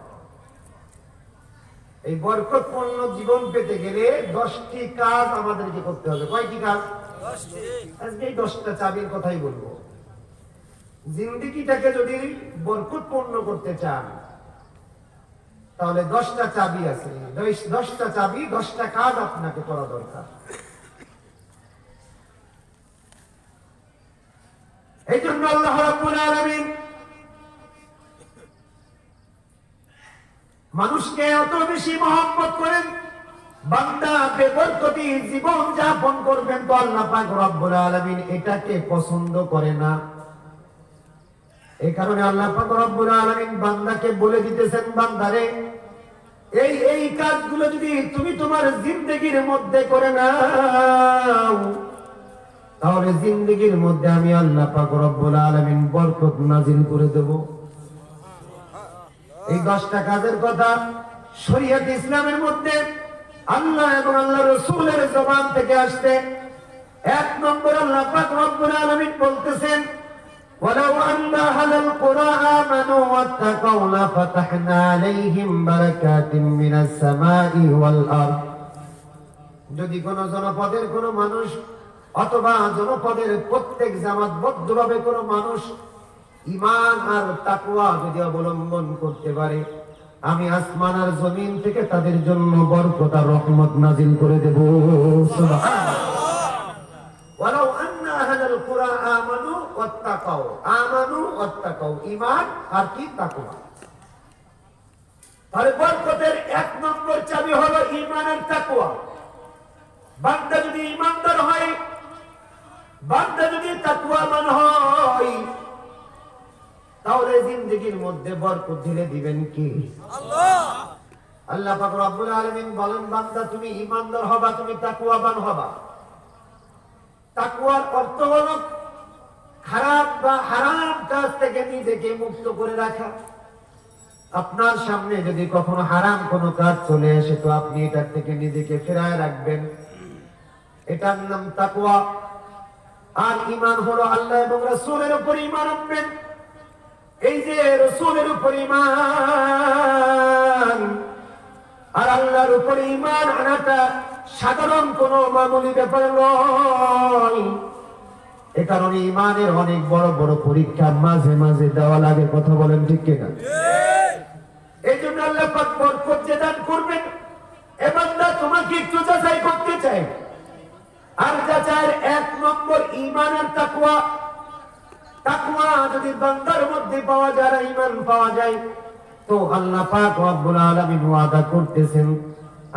এই বরকতপূর্ণ জীবন পেতে গেলে 10টি কাজ আমাদেরকে করতে হবে। কয়টি কাজ? 10টি। আজকে এই 10টা চাবির কথাই বলবো। জিন্দেগিটাকে যদি বরকতপূর্ণ করতে চান তাহলে 10টা চাবি আছে। 10টা চাবি, 10টা কাজ আপনাকে করা দরকার। এই জন্য আল্লাহ রাব্বুল আলামিন মানুষকে এত বেশি মহব্বত করেন, বান্দা বেবরকতি জীবন যাপন করবেন তো আল্লাহ পাক রব্বুল আলামিন এটাকে পছন্দ করে না। এই কারণে আল্লাহ পাক রব্বুল আলামিন বান্দাকে বলে দিতেছেন, বান্দারে এই কাজগুলো যদি তুমি তোমার জিন্দেগির মধ্যে করে নাও তাহলে জিন্দেগির মধ্যে আমি আল্লাহ পাক রব্বুল আলামিন বরকত নাজিল করে দেব। এই 10টা কাজের কথা শরীয়ত ইসলামের মধ্যে আল্লাহ এবং আল্লাহ রাসূলের জবান থেকে আসছে। 1 নম্বর আল্লাহ পাক রব্বুল আলামিন বলতেছেন, ওয়ালাউ আন্না আহলাল কুরা আমানু ওয়াত্তাকাউ লাফাতাহনা আলাইহিম বারাকাতিম মিনাস সামাই ওয়াল আরদ। যদি কোন জনপদের কোন মানুষ অথবা জনপদের প্রত্যেক জামাতবদ্ধভাবে কোন মানুষ ঈমান আর তাকওয়া যদি অবলম্বন করতে পারে, আমি আসমান আর জমিন থেকে তাদের জন্য বরকত আর রহমত নাজিল করে দেব। সুবহানাল্লাহ। ওয়ালাউ আন্না আহলাল কুরা আমানু ওয়াত্তাকাউ, ঈমান আর কি তাকওয়া। আর বরকতের 1 নম্বর চাবি হলো ঈমান আর তাকওয়া। বান্দা যদি ঈমানদার হয়, বান্দা যদি তাকওয়াবান হয় তাহলে জিন্দেগির মধ্যে বরকত ঢেলে দিবেন কি? আল্লাহ। আল্লাহ পাক রব্বুল আলামিন বলেন, বান্দা তুমি ঈমানদার হবা, তুমি তাকওয়াবান হবা। তাকওয়ার অর্থ হলো খারাপ বা হারাম কাজ থেকে নিজেকে মুক্ত করে রাখা। আপনার সামনে যদি কখনো হারাম কোনো কাজ চলে আসে তো আপনি এটা থেকে নিজেকে ফেরায় রাখবেন, এটার নাম তাকওয়া। আর ঈমান হলো আল্লাহ এবং রাসূলের উপর ঈমান আনবেন। এই যে রাসূলের উপর ঈমান আর আল্লাহর উপর ঈমান আনাটা সাধারণ কোনো মামুলি ব্যাপার নয়। এ কারণে ঈমানের অনেক বড় বড় পরীক্ষা মাঝে মাঝে দেওয়া লাগে। কথা বলেন ঠিক কিনা? এই জন্য আল্লাহ পাক বরকত যে দান করবেন, এ বান্দা তোমাকে একটু যাচাই করতে চাই। আর যাচাইয়ের 1 নম্বর ঈমান আর তাকওয়া। তাকওয়া যদি বান্দার মধ্যে পাওয়া যায়, ঈমান পাওয়া যায়, তো আল্লাহ পাক রব্বুল আলামিন ওয়াদা করতেছেন,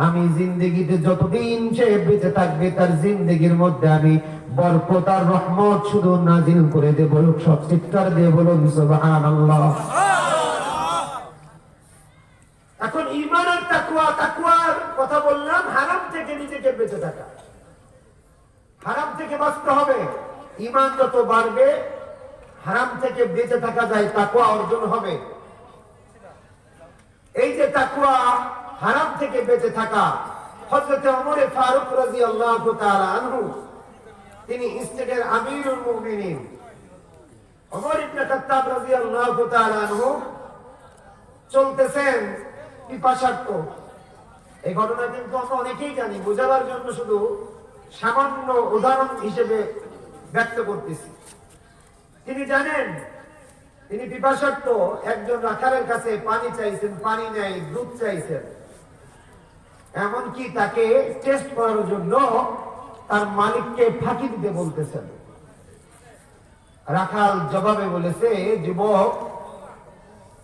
আমি জিন্দেগিতে যতদিন সে বেঁচে থাকবে তার জিন্দেগির মধ্যে আমি বরকত আর রহমত শুধু নাজিল করে দেব। সব চিৎকার দিয়ে বলুন সুবহানাল্লাহ। এখন ঈমান আর তাকওয়া, তাকওয়ার কথা বললাম, হারাম থেকে নিজেকে বেঁচে থাকা, হারাম থেকে বাঁচতে হবে। ঈমান যত বাড়বে হারাম থেকে বেঁচে থাকা যায়, তাকওয়া অর্জন হবে। এই যে তাকওয়া, হারাম থেকে বেঁচে থাকা, হযরত ওমর ফারুক রাদিয়াল্লাহু তাআলা আনহু, তিনি স্টেটের আমিরুল মুমিনিন ওমর ইবনে খাত্তাব রাদিয়াল্লাহু তাআলা আনহু চলতেছেন পিপাসার্ত। এই ঘটনা কিন্তু আমরা অনেকেই জানি, বোঝাবার জন্য শুধু সামান্য উদাহরণ হিসেবে ব্যক্ত করতেছি। তিনি জানেন, তিনি পিপাসার্ত, একজন রাখালের কাছে পানি চাইছেন, পানি নেই, দুধ চাইছেন। এমনকি তাকে টেস্ট করার জন্য তার মালিককে ফাঁকি দিতে বলতেছেন। রাখাল জবাবে বলেছে, যুবক,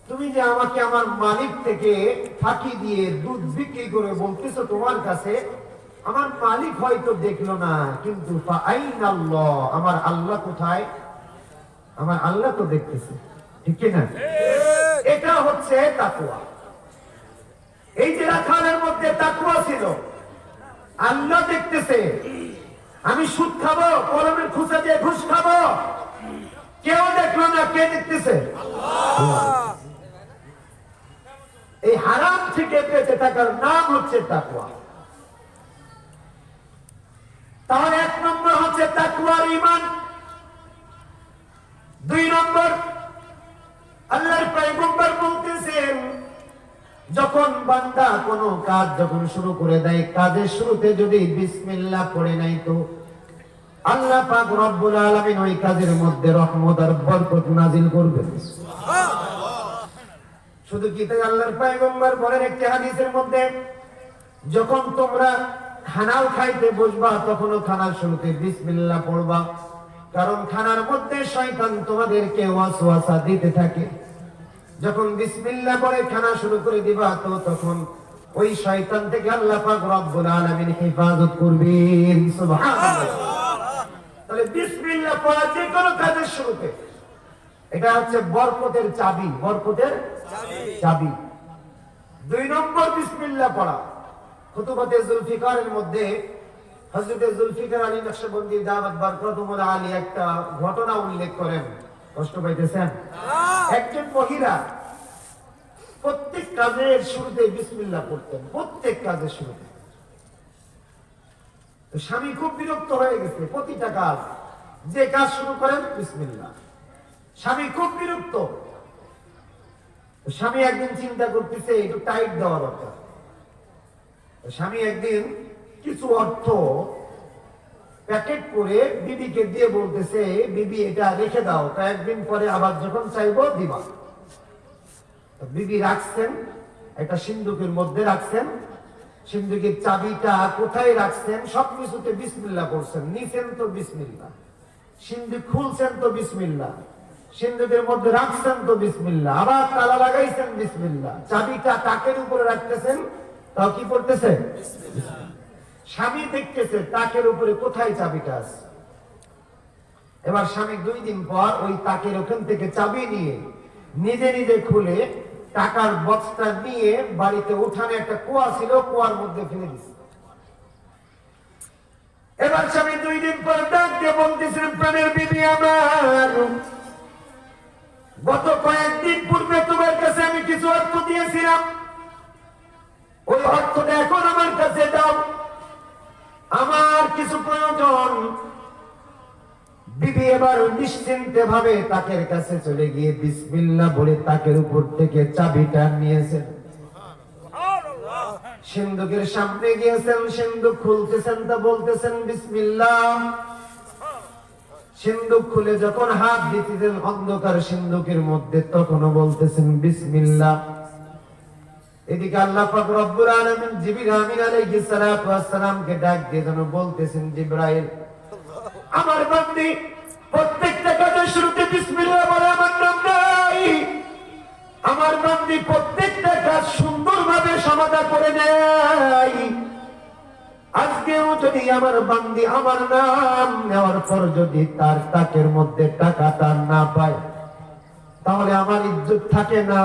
তুমি যে আমাকে আমার মালিক থেকে ফাঁকি দিয়ে দুধ বিক্রি করে বলতেছো তোমার কাছে, আমার মালিক হয়তো দেখলো না, কিন্তু ফাআইনাল্লাহ, আমার আল্লাহ কোথায়? আমার আল্লাহ তো দেখতেছে। ঠিক কি না? এটা হচ্ছে তাকওয়া। এই যে রাখালের মধ্যে তাকওয়া ছিল, আল্লাহ দেখতেছে আমি সুদ খাবো, কলমের খুঁচা দিয়ে ঘুষ খাবো, কেউ দেখলো না, কে দেখতেছে? এই হারাম থেকে বেঁচে থাকার নাম হচ্ছে তাকওয়া। তাহলে 1 নম্বর হচ্ছে তাকওয়ার ঈমান। 2 নম্বর, আল্লাহর পয়গম্বর বলতেছেন যখন বান্দা কোনো কাজ যখন শুরু করে দেয়, কাজের শুরুতে যদি বিসমিল্লাহ পড়ে নাই তো আল্লাহ পাক রব্বুল আলামিন ওই কাজের মধ্যে রহমত আর বরকত নাজিল করবেন। শুধু কি তাই? আল্লাহর পয়গম্বর বলেন একটি হাদিসের মধ্যে, যখন তোমরা খানাও খাইতে বসবা তখনও খানার শুরুতে বিসমিল্লাহ পড়বা, কারণ খানার মধ্যে শয়তান তোমাদেরকে ওয়াসওয়াসা দিতে থাকে। যখন বিসমিল্লাহ পড়ে খানা শুরু করে দিবা তো তখন ওই শয়তান থেকে আল্লাহ পাক রব্বুল আলামিন হেফাজত করবেন। সুবহানাল্লাহ। তাহলে বিসমিল্লাহ পড়া যে কোনো কাজের শুরুতে, এটা হচ্ছে বরকতের চাবি, বরকতের চাবি। 2 নম্বর বিসমিল্লাহ পড়া। খুতুবাতে জুলফিকারের মধ্যে হযরতে জুলফিকার আলী নকশবন্দি দাওয়াত বরকতুল আলী একটা ঘটনা উল্লেখ করেন। কষ্ট পাইতেছেন? একজন মহিলা প্রত্যেক কাজের শুরুতে বিসমিল্লাহ পড়তেন, প্রত্যেক কাজের শুরুতে। তো স্বামী খুব বিরক্ত হয়ে গেছে, প্রতিটা কাজ যে কাজ শুরু করেন বিসমিল্লাহ। স্বামী খুব বিরক্ত। স্বামী একদিন চিন্তা করতেছে একটু টাইট দেওয়া দরকার। স্বামী একদিন কিছু অর্থ প্যাকেট করে বিবিকে দিয়ে বলতেছে, বিবি এটা রেখে দাও, কয়েকদিন পরে আবার যখন চাইবো দিবা। বিবি রাখছেন, একটা সিন্দুকের মধ্যে রাখছেন, সিন্দুকের চাবিটা কোথায় রাখছেন সবকিছুতে বিসমিল্লাহ করছেন। নিছেন তো বিসমিল্লাহ, সিন্দুক খুলছেন তো বিসমিল্লাহ, সিন্দুকের মধ্যে রাখছেন তো বিসমিল্লাহ, আবার তালা লাগাইছেন বিসমিল্লাহ, চাবিটা তাকের উপরে রাখতেছেন, তাও কি পড়তেছে? স্বামী দেখতেছে তাকের উপরে কোথায় চাবিটা আছে। এবার স্বামী 2 দিন পর ওই তাকের ওখান থেকে চাবি নিয়ে নিজে নিজে খুলে টাকার বক্সটা নিয়ে বাড়িতে উঠানে একটা কুয়া ছিল, কুয়ার মধ্যে ফেলে দিচ্ছে। এবার স্বামী 2 দিন পর ডাক দিয়ে বলতেছিলেন, প্রাণের বিবি আমার, গত কয়েকদিন পূর্বে তোমার কাছে আমি কিছু অর্থ দিয়েছিলাম, ওই অর্থটা এখন আমার কাছে দাও, আমার কিছু প্রয়োজন। বিবি এবার নিশ্চিন্তে ভাবে তাকের কাছে চলে গিয়ে বিসমিল্লাহ বলে তাকের উপর থেকে চাবিটা নিয়েছেন, সিন্দুকের সামনে গিয়েছেন, সিন্দুক খুলতেছেন তা বলতেছেন বিসমিল্লাহ। সিন্দুক খুলে যখন হাত দিতেছেন অন্ধকার সিন্দুকের মধ্যে, তখনও বলতেছেন বিসমিল্লাহ। এদিকে আল্লাহ পাক রব্বুল আলামিন জিবরিল আমিন আলাইহিস সালাতু ওয়াস সালামকে ডাক দিয়ে যেন বলতেছেন, জিবরাইল, আমার বান্দী প্রত্যেকটা কাজের শুরুতে বিসমিল্লাহ বলে আমার নাম নাই, আমার বান্দী প্রত্যেকটা কাজ সুন্দরভাবে সমাধা করে দেয়। আজকেও যদি আমার বান্দী আমার নাম নেওয়ার পর যদি তার তাকের মধ্যে টাকাটা না পায়, তাহলে আমার ইজ্জত থাকে না।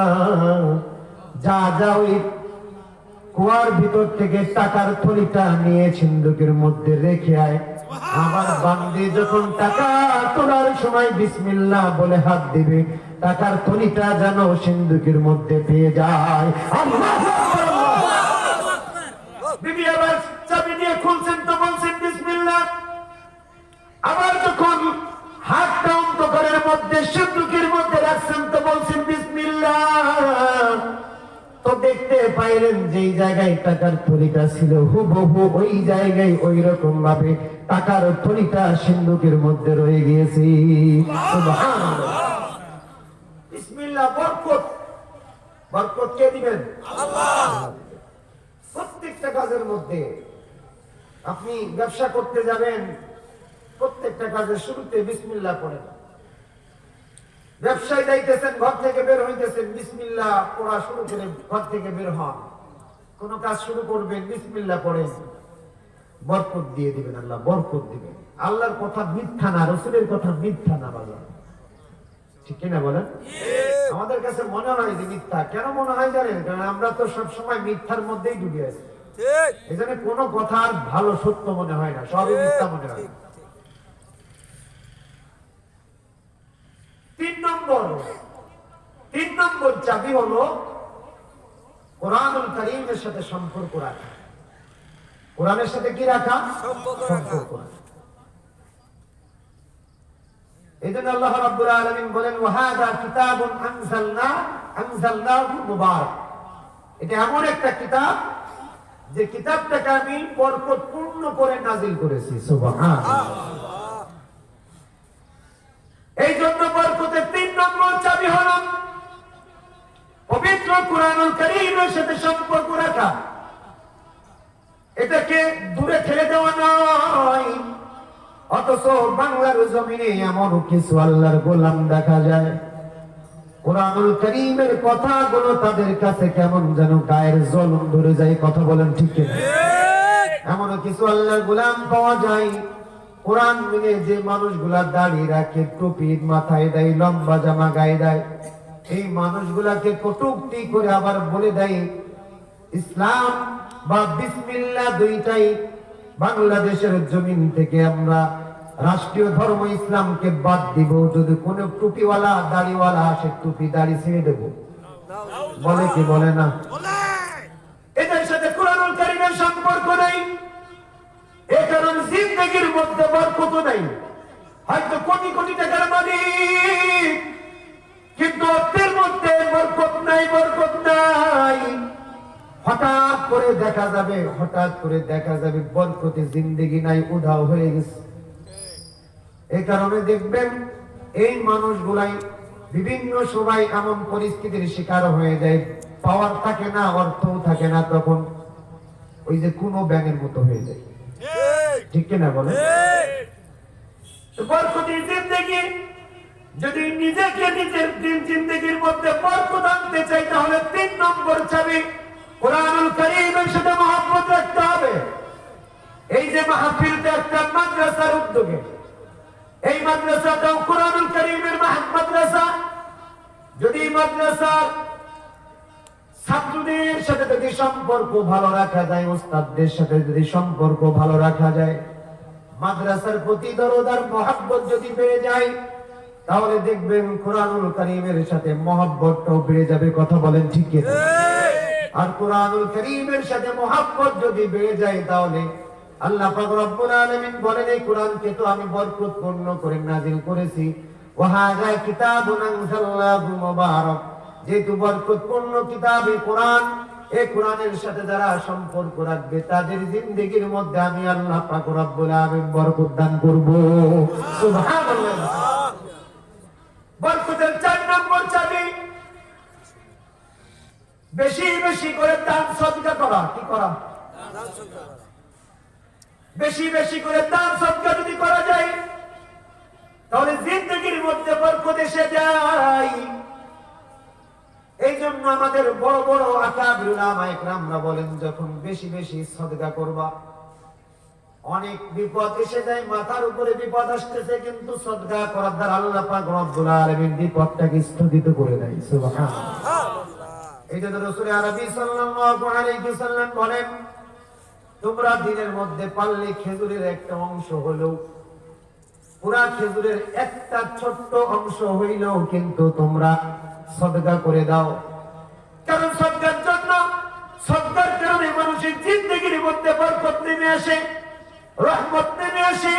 যা যা ওই কুয়ার ভিতর থেকে টাকার থলিটা নিয়ে সিন্দুকের মধ্যে রেখে আয়। আমার বান্দী যখন টাকা তোলার সময় বিসমিল্লাহ বলে হাত দিবে, টাকার থলিটা যেন সিন্দুকের মধ্যে পেয়ে যায়। বিবি আবার চাবি দিয়ে খুলছেন তো বলছেন বিসমিল্লাহ। আবার যখন হাতটা অন্ধকারের মধ্যে সিন্দুকের মধ্যে রাখছেন তো বলছেন বিসমিল্লাহ। তো দেখতে পাইলেন যেই জায়গায় টাকার থলিটা ছিল হুবহু ওই জায়গায় ওই রকম ভাবে টাকার থলিটা সিন্দুকের মধ্যে রয়ে গিয়েছে। সুবহানাল্লাহ। বিসমিল্লাহ বরকত, বরকত কে দিবেন? আল্লাহ। প্রত্যেকটা কাজের মধ্যে আপনি ব্যবসা করতে যাবেন, প্রত্যেকটা কাজের শুরুতে বিসমিল্লাহ পড়েন। ব্যবসায় যাইতেছেন, ঘর থেকে বের হইতেছেন, বিসমিল্লাহ পড়া শুরু করে ঘর থেকে বের হন। কোন কাজ শুরু করবেন, বিসমিল্লাহ পড়েন, বরকত দিয়ে দিবেন, আল্লাহ বরকত দিবেন। আল্লাহর কথা মিথ্যা না, রাসূলের কথা মিথ্যা না। বাজার ঠিক কিনা বলেন? আমাদের কাছে মনে হয় যে মিথ্যা। কেন মনে হয় জানেন? কারণ আমরা তো সবসময় মিথ্যার মধ্যেই ডুবে আছি। এই জন্য কোনো কথা আর ভালো সত্য মনে হয় না, সবই মিথ্যা মনে হয়। 3 নম্বর চাবি হলো কোরআনুল কারীমের সাথে সম্পর্ক রাখা। কোরআনের সাথে কি রাখা? সম্পর্ক রাখা। এজন্য আল্লাহ রাব্বুল আলামিন বলেন, ওয়াহাদা কিতাবুন আনজালনাহু মুবারাক। এটা এমন একটা কিতাব যে কিতাবটাকে আমি বরকতপূর্ণ করে নাজিল করেছি। সুবহানাল্লাহ। এই জন্য বরকতের 3 নম্বর চাবি হলো পবিত্র কুরআনুল কারীমের সাথে সম্পর্ক রাখা। এটাকে দূরে ঠেলে দেওয়া নয়। অথচ বাংলার জমিনে এমন কিছু আল্লাহর গোলাম দেখা যায়, কুরআনুল কারীমের কথাগুলো তাদের কাছে কেমন যেন গায়ের জ্বলন ধরে যায়। কথা বলেন ঠিক কিনা? এমন কিছু আল্লাহর গোলাম পাওয়া যায়, কোরআন মেনে যে মানুষগুলা দাড়ি রাখে, টুপি মাথায় দেয়, লম্বা জামা গায়ে দেয়, এই মানুষগুলাকে কটূক্তি করে আবার বলে দেয় ইসলাম বা বিসমিল্লাহ দুইটাই বাংলাদেশের জমিন থেকে আমরা রাষ্ট্রীয় ধর্ম ইসলামকে বাদ দিব, যদি কোন টুপিওয়ালা দাড়িওয়ালা আসে টুপি দাড়ি ছেড়ে দেব। বলে কি বলে না? এদের সাথে কুরআনুল কারীমের সম্পর্ক নেই। এই কারণে জিন্দেগির মধ্যে বরকত নেই। হয়তো কোটি কোটি টাকার মালিক, কিন্তু অর্থের মধ্যে বরকত নাই, বরকত নাই। হঠাৎ করে দেখা যাবে বরকতে জিন্দেগি নাই, উধাও হয়ে গেছে। এই কারণে দেখবেন এই মানুষগুলাই বিভিন্ন সময় এমন পরিস্থিতির শিকার হয়ে যায়, পাওয়ার থাকে না, অর্থও থাকে না, তখন ওই যে কোনো ব্যাঙের মতো হয়ে যায়। ঠিক কিনা বলে? বরকতি জিন্দেগি, যদি নিজেকে নিজের জিন্দেগির মধ্যে বরকত আনতে চাই, তাহলে 3 নম্বর চাবি কুরআনুল কারীমের সাথে মহব্বত রাখতে হবে। এই যে মাহফিলটা একটা মাদ্রাসার উদ্যোগে, এই মাদ্রাসাটাও কুরআনুল কারীমের মাদ্রাসা। যদি মাদ্রাসার ছাত্রদের সাথে যদি সম্পর্ক ভালো রাখা যায়, ওস্তাদদের সাথে যদি সম্পর্ক ভালো রাখা যায়, মাদ্রাসার প্রতি দরদ আর মহব্বত যদি বেড়ে যায়, তাহলে দেখবেন কুরআনুল কারীমের সাথে মহব্বতটাও বেড়ে যাবে। কথা বলেন ঠিক কি? আর কুরআনুল কারীমের সাথে মহব্বত যদি বেড়ে যায়, তাহলে আল্লাহ পাক রব্বুল আলামিন বলেন, এই কোরআনকে তো আমি বরকতপূর্ণ করে নাযিল করেছি। ওয়াহাদা কিতাবুন আনজালনাহু মুবারাক। যেহেতু বরকতপূর্ণ কিতাব এই কোরআন, এই কোরআনের সাথে যারা সম্পর্ক রাখবে, তাদের জিন্দেগির মধ্যে আমি আল্লাহ পাক রব্বুল আলামিন বরকত দান করব। সুবহানাল্লাহ। বরকতের 4 নম্বর চাবি বেশি বেশি করে দান সদকা করা। কি করা? বেশি বেশি করে দান সদকা যদি করা যায়, তাহলে জিন্দেগির মধ্যে বরকত এসে যায়। এই জন্য আমাদের বড় বড় আকাবির উলামায়ে কেরামরা বলেন, যখন বেশি বেশি সদকা করবা, অনেক বিপদ এসে যায়, মাথার উপরে বিপদ আসতেছে, কিন্তু সদকা করার দ্বারা আল্লাহ পাক রব্বুল আলামিন বিপদটাকে স্থগিত করে দেয়। সুবহানাল্লাহ। এই জন্য রাসূল আরবী সাল্লাল্লাহু আলাইহি ওয়াসাল্লাম বলেন, তোমরা দিনের মধ্যে পারলে খেজুরের একটা অংশ হলেও, পুরা খেজুরের একটা ছোট্ট অংশ হইলেও কিন্তু তোমরা সদকা করে দাও। কারণ সদকার জন্য, সদকার কারণে মানুষের জিন্দেগির মধ্যে বরকত নেমে আসে, রহমত নেমে আসে।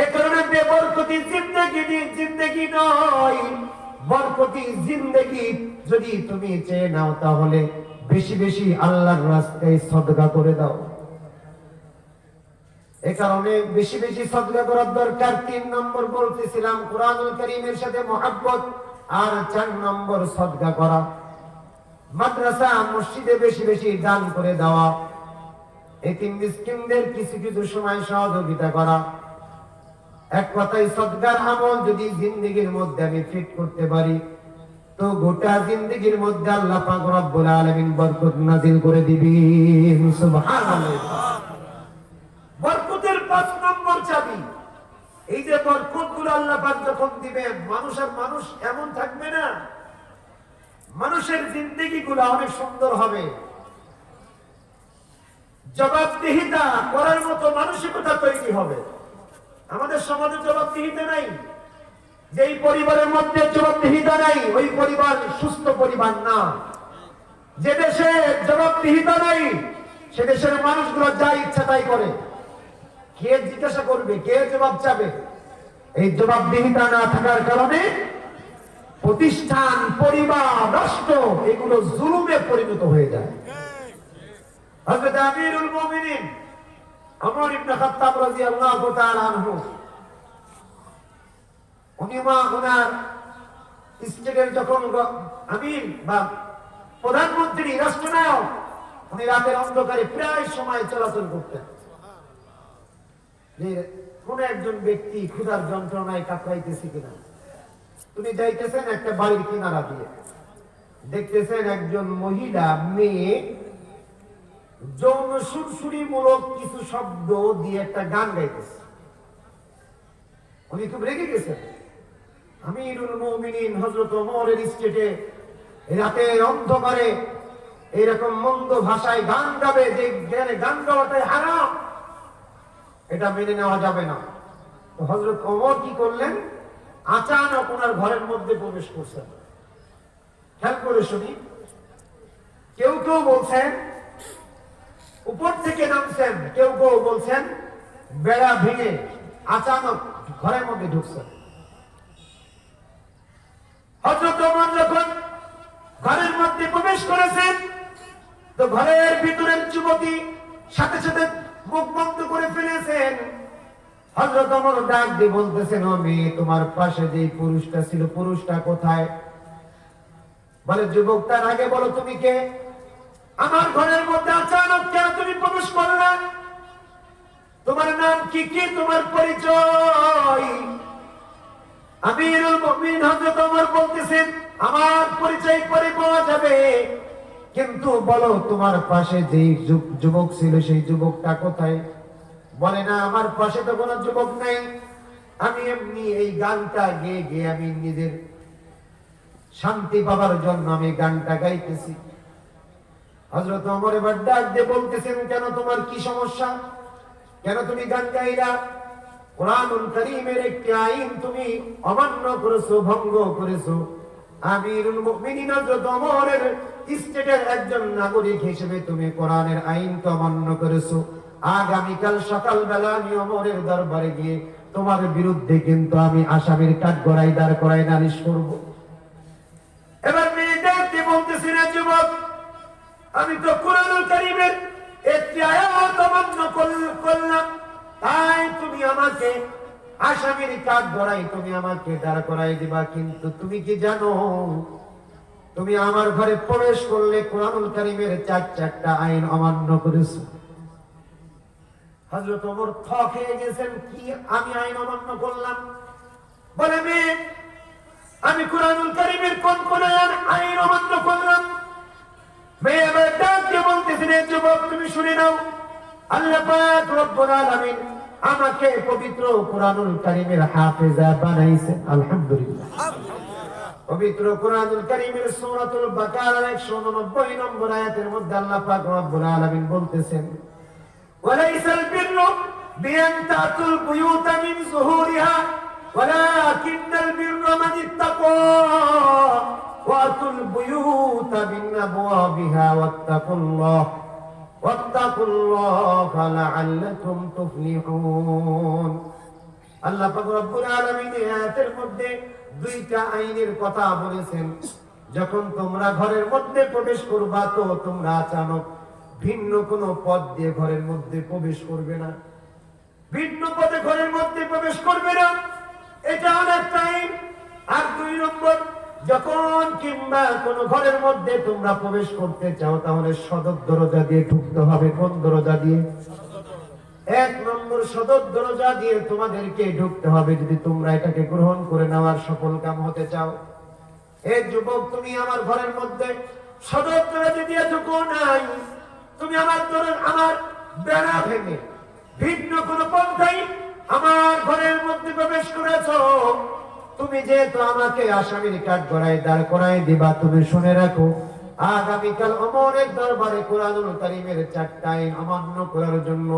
এই কারণে বেবরকতি জিন্দেগি নয়, বরকতি জিন্দেগি যদি তুমি চেয়ে নাও, তাহলে বেশি বেশি আল্লাহর রাস্তায় সদকা করে দাও। এই কারণে বেশি বেশি সদকা করার দরকার। 3 নম্বর বলতেছিলাম কুরআনুল কারীমের সাথে মহব্বত, আর 4 নম্বর সদকা করা। মাদ্রাসা মসজিদে বেশি বেশি দান করে দেওয়া, এতিম মিসকিনদের কিছু কিছু সময় সহযোগিতা করা। এক কথায় সদকার আমল যদি জিন্দেগির মধ্যে আমি ফিট করতে পারি, তো গোটা জিন্দেগির মধ্যে আল্লাহ পাক রব্বুল আলামিন বরকত নাযিল করে দিবেন। সুবহানাল্লাহ। বরকতের 5 নম্বর চাবি, এই যে বরকতগুলো আল্লাহ পাক যখন দিবেন, মানুষ আর মানুষ এমন থাকবে না, মানুষের জিন্দেগি গুলা অনেক সুন্দর হবে। জবাবদিহিতা করার মতো মানসিকতা তৈরি হবে। আমাদের সমাজে জবাবদিহিতা নাই। যেই পরিবারের মধ্যে জবাবদিহিতা নাই, ওই পরিবার সুস্থ পরিবার না। যে দেশে জবাবদিহিতা নাই, সে দেশের মানুষগুলো যা ইচ্ছা তাই করে। কে জিজ্ঞাসা করবে, কে জবাব চাবে? এই জবাবদিহিতা না থাকার কারণে প্রতিষ্ঠান, পরিবার, রাষ্ট্র এগুলো জুলুমে পরিণত হয়ে যায়। হযরত আমিরুল মুমিনিন ওমর ইবনে খাত্তাব রাদিয়াল্লাহু তাআলা আনহু, উনি ওনার স্টেটের যখন আমির বা প্রধানমন্ত্রী, রাষ্ট্রনায়ক, উনি রাতের অন্ধকারে প্রায় সময় চলাচল করতেন। যে কোন একজন ব্যক্তি ক্ষুধার যন্ত্রণায় কাতরাইতেছে কিনা, তুমি যাইতেছেন একটা বাড়ির কিনারা দিয়ে, দেখতেছেন একজন মহিলা মেয়ে যৌন সুরসুরিমূলক কিছু শব্দ দিয়ে একটা গান গাইতেছে। উনি খুব রেগে গেছেন। আমিরুল মুমিনিন হযরত ওমরের স্টেটে রাতের অন্ধকারে এরকম মন্দ ভাষায় গান গাবে, যে গান গাওয়াটাই হারাম, এটা মেনে নেওয়া যাবে না। তো হযরত ওমর কি করলেন? আচানক ওনার ঘরের মধ্যে প্রবেশ করছেন। খেয়াল করে শুনি, কেউ কেউ বলছেন উপর থেকে নামছেন, কেউ কেউ বলছেন বেড়া ভেঙে আচানক ঘরের মধ্যে ঢুকছেন। হযরত ওমর যখন ঘরের মধ্যে প্রবেশ করেছেন, তো ঘরের ভিতরের যুবতী সাথে সাথে মুখ বন্ধ করে ফেলেছেন। হযরত ওমর ডাক দিয়ে বলতেছেন, ও মেয়ে, তোমার পাশে যে পুরুষটা ছিল, পুরুষটা কোথায়? বলে, যুবক, তার আগে বলো তুমি কে? আমার ঘরের মধ্যে আচানক কেন তুমি প্রবেশ করলে? তোমার নাম কি, কি তোমার পরিচয়? আমিরুল মুমিনিন হযরত ওমর বলতেছেন, আমার পরিচয় পরে পাওয়া যাবে, কিন্তু বলো তোমার পাশে যে যুবক ছিল সেই যুবকটা কোথায়? বলে, না, আমার পাশে তো কোনো যুবক নাই, আমি এমনি এই গানটা গেয়ে গিয়ে আমি নিজের শান্তি পাবার জন্য আমি গানটা গাইতেছি। হযরত ওমর এবার ডাক দিয়ে বলতেছেন, কেন, তোমার কি সমস্যা? কেন তুমি গান গাইলা? কুরআনুল কারীমের একটি আইন তুমি অমান্য করেছো, ভঙ্গ করেছো। আমিরুল মুমিনিন হযরত ওমরের স্টেটের একজন নাগরিক হিসেবে তুমি কোরআনের আইনকে অমান্য করেছো। আগামীকাল সকালবেলা আমি ওমরের দরবারে গিয়ে তোমার বিরুদ্ধে কিন্তু আমি আসামির কাঠগড়ায় দাঁড় করায় নালিশ করব। এবার মেয়েটাকে বলতেছেন, যুবক, আমি তো কোরআনুল কারীমের একটি আয়াত অমান্য করলাম, তাই তুমি আমাকে আসামির কাঠগড়ায় তুমি আমাকে দাঁড় করাই দিবা। কিন্তু তুমি কি জানো, তুমি আমার ঘরে প্রবেশ করলে কোরআনুল কারীমের চারটা আইন অমান্য করেছো। হযরত ওমর থ খেয়ে গেছেন, কি আমি আইন অমান্য করলাম? বলে, মেয়ে, আমি কোরআনুল কারীমের কোন কোন আইন অমান্য করলাম? মেয়ে এবার ডাক দিয়ে বলতেছেন, যুবক, তুমি শুনে নাও, আল্লাহ পাক রব্বুল আলামিন আমাকে পবিত্র কোরআনুল কারীমের হাফেজা বানাইছেন। আলহামদুলিল্লাহ। পবিত্র কোরআনুল কারীমের সূরাতুল বাকারার 189 নম্বর আয়াতের মধ্যে আল্লাহ পাক রব্বুল আলামিন বলতেছেন, ওয়ালাইসাল বিররু বিআন তাতুল বুয়ুতা মিন যুহুরিহা ওয়ালাকিন্নাল বিররা মান ইত্তাকা ওয়াতুল বুয়ুতা মিন আবওয়াবিহা ওয়াত্তাকুল্লাহ ওয়াত্তাকুল্লাহা লাআল্লাকুম তুফলিহুন। আল্লাহ পাক রব্বুল আলামিন এই আয়াতের মধ্যে দুইটা আইনের কথা বলেছেন। যখন তোমরা ঘরের মধ্যে প্রবেশ করবা, তো তোমরা আচানক ভিন্ন কোন পথ দিয়ে ঘরের মধ্যে প্রবেশ করবে না, ভিন্ন পথে ঘরের মধ্যে প্রবেশ করবে না, এটা অনেক আইন। আর 2 নম্বর, যখন কিংবা কোন ঘরের মধ্যে তোমরা প্রবেশ করতে চাও, তাহলে সদর দরজা দিয়ে ঢুকতে হবে। কোন দরজা দিয়ে? 1 নম্বর সদর দরজা দিয়ে তোমাদেরকে ঢুকতে হবে, যদি তোমরা এটাকে গ্রহণ করে নেওয়ার সফল কাম হতে চাও। এই যুবক, তুমি আমার ঘরের মধ্যে সদর দরজা দিয়ে ঢুকো নাই, তুমি আমার বেড়া ভেঙে ভিন্ন কোন পন্থায় আমার ঘরের মধ্যে প্রবেশ করেছো, তুমি যেহেতু আমাকে আসামির কাঠগড়ায় দাঁড় করায় দিবা, তুমি শুনে রাখো আগামীকাল ওমরের দরবারে কোরআনুল কারীমের 4টা আইন অমান্য করার জন্য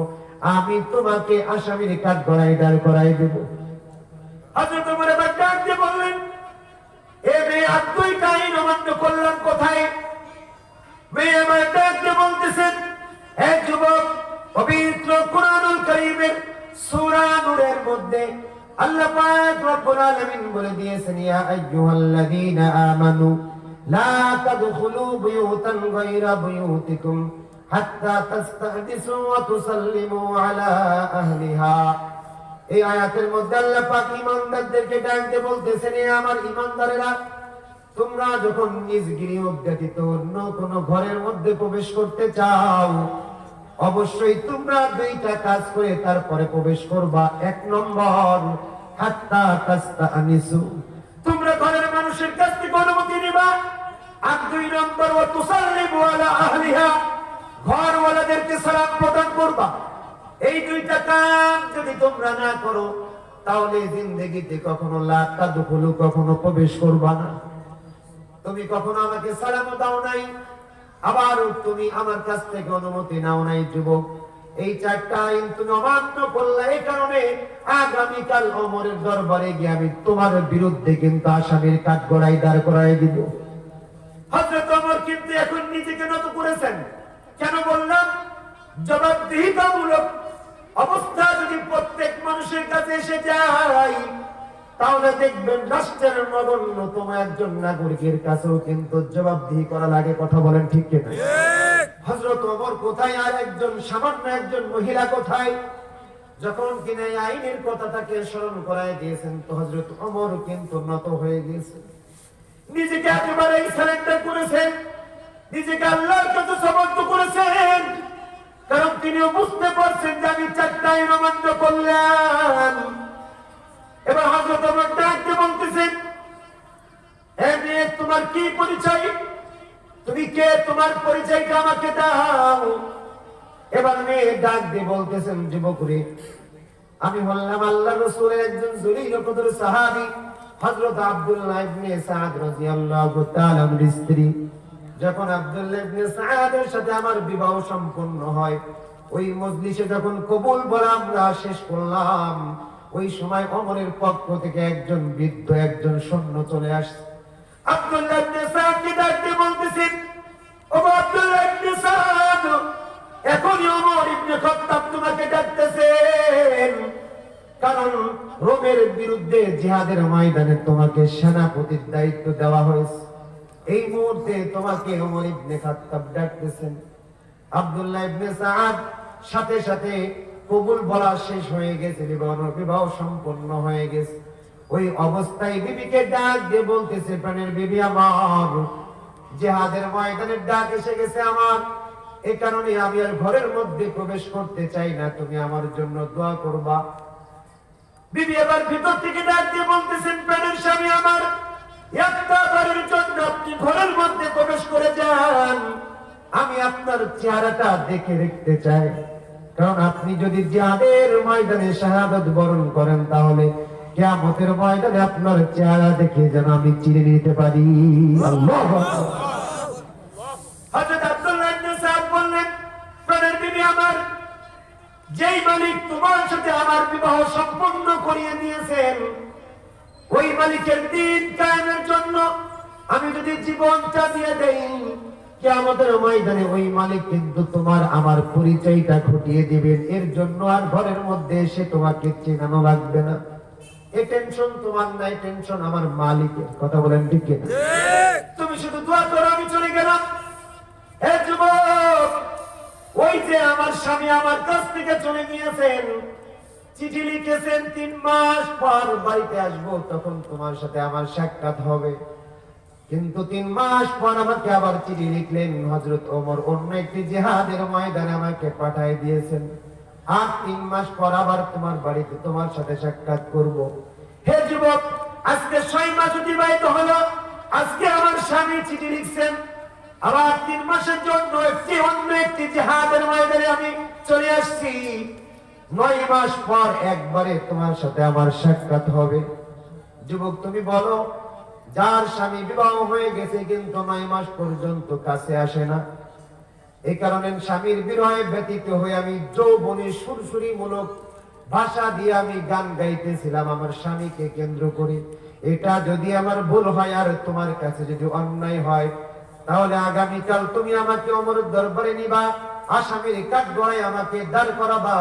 আমি তোমাকে আসামির কাঠগড়ায় দাঁড় করায় দেব। হযরত ওমর এবার ডাক দিয়ে বললেন, এ মেয়ে আর 2টা আইন অমান্য করলাম কোথায়? মেয়ে আমার ডাক দিয়ে বলতেছেন, হে যুবক, পবিত্র কোরআনুল কারীমের সূরা নূরের মধ্যে আল্লাহ পাক রব্বুল আলামিন বলে দিয়েছেন, ইয়া আইয়ুহাল্লাযীনা আমানু লা তাদখুলু বুয়ুতান গায়রা বুয়ুতিকুম হাত্তা তাস্তাহদিসু ওয়া তুসাল্লিমু আলা আহলিহা। এই আয়াতের মধ্যে আল্লাহ পাক ঈমানদারদেরকে ডাক দিয়ে বলতেছেন, এ আমার ঈমানদারেরা, তোমরা যখন নিজ গৃহ ব্যতীত অন্য কোন ঘরের মধ্যে প্রবেশ করতে চাও, অবশ্যই তোমরা 2টা কাজ করে তারপরে প্রবেশ করবা। 1 নম্বর, হাত্তা তাস্তানিসু, তোমরা ঘরের মানুষের কাছ থেকে অনুমতি নিবা। আর 2 নম্বর, ওয়া তুসাল্লিমু আলা আহলিহা, ঘরওয়ালাদেরকে সালাম প্রদান করবা। এই 2টা কাজ যদি তোমরা না করো, তাহলে জিন্দেগিতে কখনো লা তাদখুলু, কখনো প্রবেশ করবা না। তুমি কখনো আমাকে সালাম দাও নাই, আবার তুমি আমার কাছ থেকে অনুমতি নাও নাই। যুবক, এই 4টা আইন তুমি অমান্য করলে, এই কারণে আগামীকাল ওমরের দরবারে গিয়ে আমি তোমার বিরুদ্ধে কিন্তু আসামির কাঠগড়ায় দাঁড় করায় দিব। হযরত ওমর কিন্তু এখন নিজেকে নত করেছেন। কেন বললাম? জবাবদিহিতামূলক অবস্থা যদি প্রত্যেক মানুষের কাছে এসে যায়, তাহলে দেখবেন রাষ্ট্রের নগণ্যতম একজন নাগরিকের কাছেও কিন্তু জবাবদিহি করা লাগে। কথা বলেন ঠিক কিনা? হযরত ওমর কোথায়, আর একজন সামান্য একজন মহিলা কোথায়? যখন কিনা এই আইনের কথাটাকে স্মরণ করায় দিয়েছেন, তো হযরত ওমর কিন্তু নত হয়ে গিয়েছেন, নিজেকে একেবারে সারেন্ডার করেছেন, নিজেকে আল্লাহর কাছে সমর্পিত করেছেন। কারণ তিনিও বুঝতে পারছেন যে আমি 4টা আইন অমান্য করলাম। এবার হযরত ওমর ডাক দিয়ে বলতেছেন, হে মেয়ে, তোমার কি পরিচয়? তুমি কে? তোমার পরিচয়টা আমাকে দাও। এবার মেয়ে ডাক দিয়ে বলতেছেন, যুবকরে, আমি হলাম আল্লাহর রাসূলের একজন জলিল কদর সাহাবী, হযরত আব্দুল্লাহ ইবনে সাদ রাদিয়াল্লাহু তাআলা আনহুর স্ত্রী। যখন আব্দুল্লাহ ইবনে সাদের সাথে আমার বিবাহ সম্পন্ন হয়, ওই মজলিসে যখন কবুল বলা আমরা শেষ করলাম, ওই সময় ওমরের পক্ষ থেকে একজন বৃদ্ধ, একজন সৈন্য চলে আসছে। আব্দুল্লাহ ইবনে সাদকে ডাক দিয়ে বলতেছেন, ও আব্দুল্লাহ ইবনে সাদ, এখনই ওমর ইবনে খাত্তাব তোমাকে ডাকতেছেন, কারণ রোমের বিরুদ্ধে জিহাদের ময়দানে তোমাকে সেনাপতির দায়িত্ব দেওয়া হয়েছে। এই মুহূর্তে তোমাকে ওমর ইবনে খাত্তাব ডাকতেছেন। আব্দুল্লাহ ইবনে সাদ সাথে সাথে কবুল বলা শেষ হয়ে গেছে, বিবাহ সম্পন্ন হয়ে গেছে। ওই অবস্থায় বিবিকে ডাক দিয়ে বলতেছে, প্রাণের বিবি আমার, জিহাদের ময়দানের ডাক এসে গেছে আমার, এই কারণে আমি আর ঘরের মধ্যে প্রবেশ করতে চাই না, তুমি আমার জন্য দোয়া করবা। বিবি এবার ভিতর থেকে ডাক দিয়ে বলতেছেন, প্রাণের স্বামী আমার, একটা বারের জন্য আপনি ঘরের মধ্যে প্রবেশ করে যান, আমি আপনার চেহারাটা দেখে দেখতে চাই। কারণ আপনি যদি জিহাদের ময়দানে শাহাদাত বরণ করেন, তাহলে কিয়ামতের ময়দানে আপনার চেহারা দেখে যেন আমি চিনে নিতে পারি। আল্লাহু আকবার। হযরত আব্দুল্লাহ ইবনে সাদ বললেন, প্রাণের বিবি আমার, যেই মালিক তোমার সাথে আমার বিবাহ সম্পন্ন করিয়ে দিয়েছেন, ওই মালিকের দিন কায়েমের জন্য আমি যদি জীবনটা দিয়ে দেই, কিয়ামতের ময়দানে ওই মালিক কিন্তু তোমার আমার পরিচয়টা ঘটিয়ে দিবেন। এর জন্য আর ঘরের মধ্যে এসে তোমাকে চেনানো লাগবে না। এই টেনশন তোমার নাই, টেনশন আমার মালিকের। কথা বলেন ঠিক কিনা? তুমি শুধু দোয়া করো, আমি চলে গেলাম। হে যুবক, ওই যে আমার স্বামী আমার কাছ থেকে চলে গিয়েছেন, চিঠি লিখেছেন 3 মাস পর বাড়িতে আসবো, তখন তোমার সাথে আমার সাক্ষাৎ হবে। কিন্তু 3 মাস পর আমাকে আবার চিঠি লিখলেন, হযরত ওমর অন্য একটি জিহাদের ময়দানে আমাকে পাঠিয়ে দিয়েছেন, আর 3 মাস পর আবার তোমার বাড়িতে তোমার সাথে সাক্ষাৎ করব। হে যুবক, আজকে 6 মাস অতিবাহিত হলো, আজকে আমার স্বামী চিঠি লিখছেন, আবার 3 মাসের জন্য অন্য একটি জিহাদের ময়দানে আমি চলে আসছি। 9 মাস পর একবারে তোমার সাথে আমার সাক্ষাৎ হবে। যুবক, তুমি বলো, যার স্বামী বিবাহ হয়ে গেছে কিন্তু 9 মাস পর্যন্ত কাছে আসে না, এই কারণে স্বামীর বিরহে ব্যতীত হয়ে আমি যৌবনে সুরসুরি মূলক ভাষা দিয়ে আমি গান গাইতেছিলাম আমার স্বামীকে কেন্দ্র করে। এটা যদি আমার ভুল হয় আর তোমার কাছে যদি অন্যায় হয়, তাহলে আগামীকাল তুমি আমাকে ওমর দরবারে নিবা, আসামির কাঠগড়ায় আমাকে দাঁড় করাবা।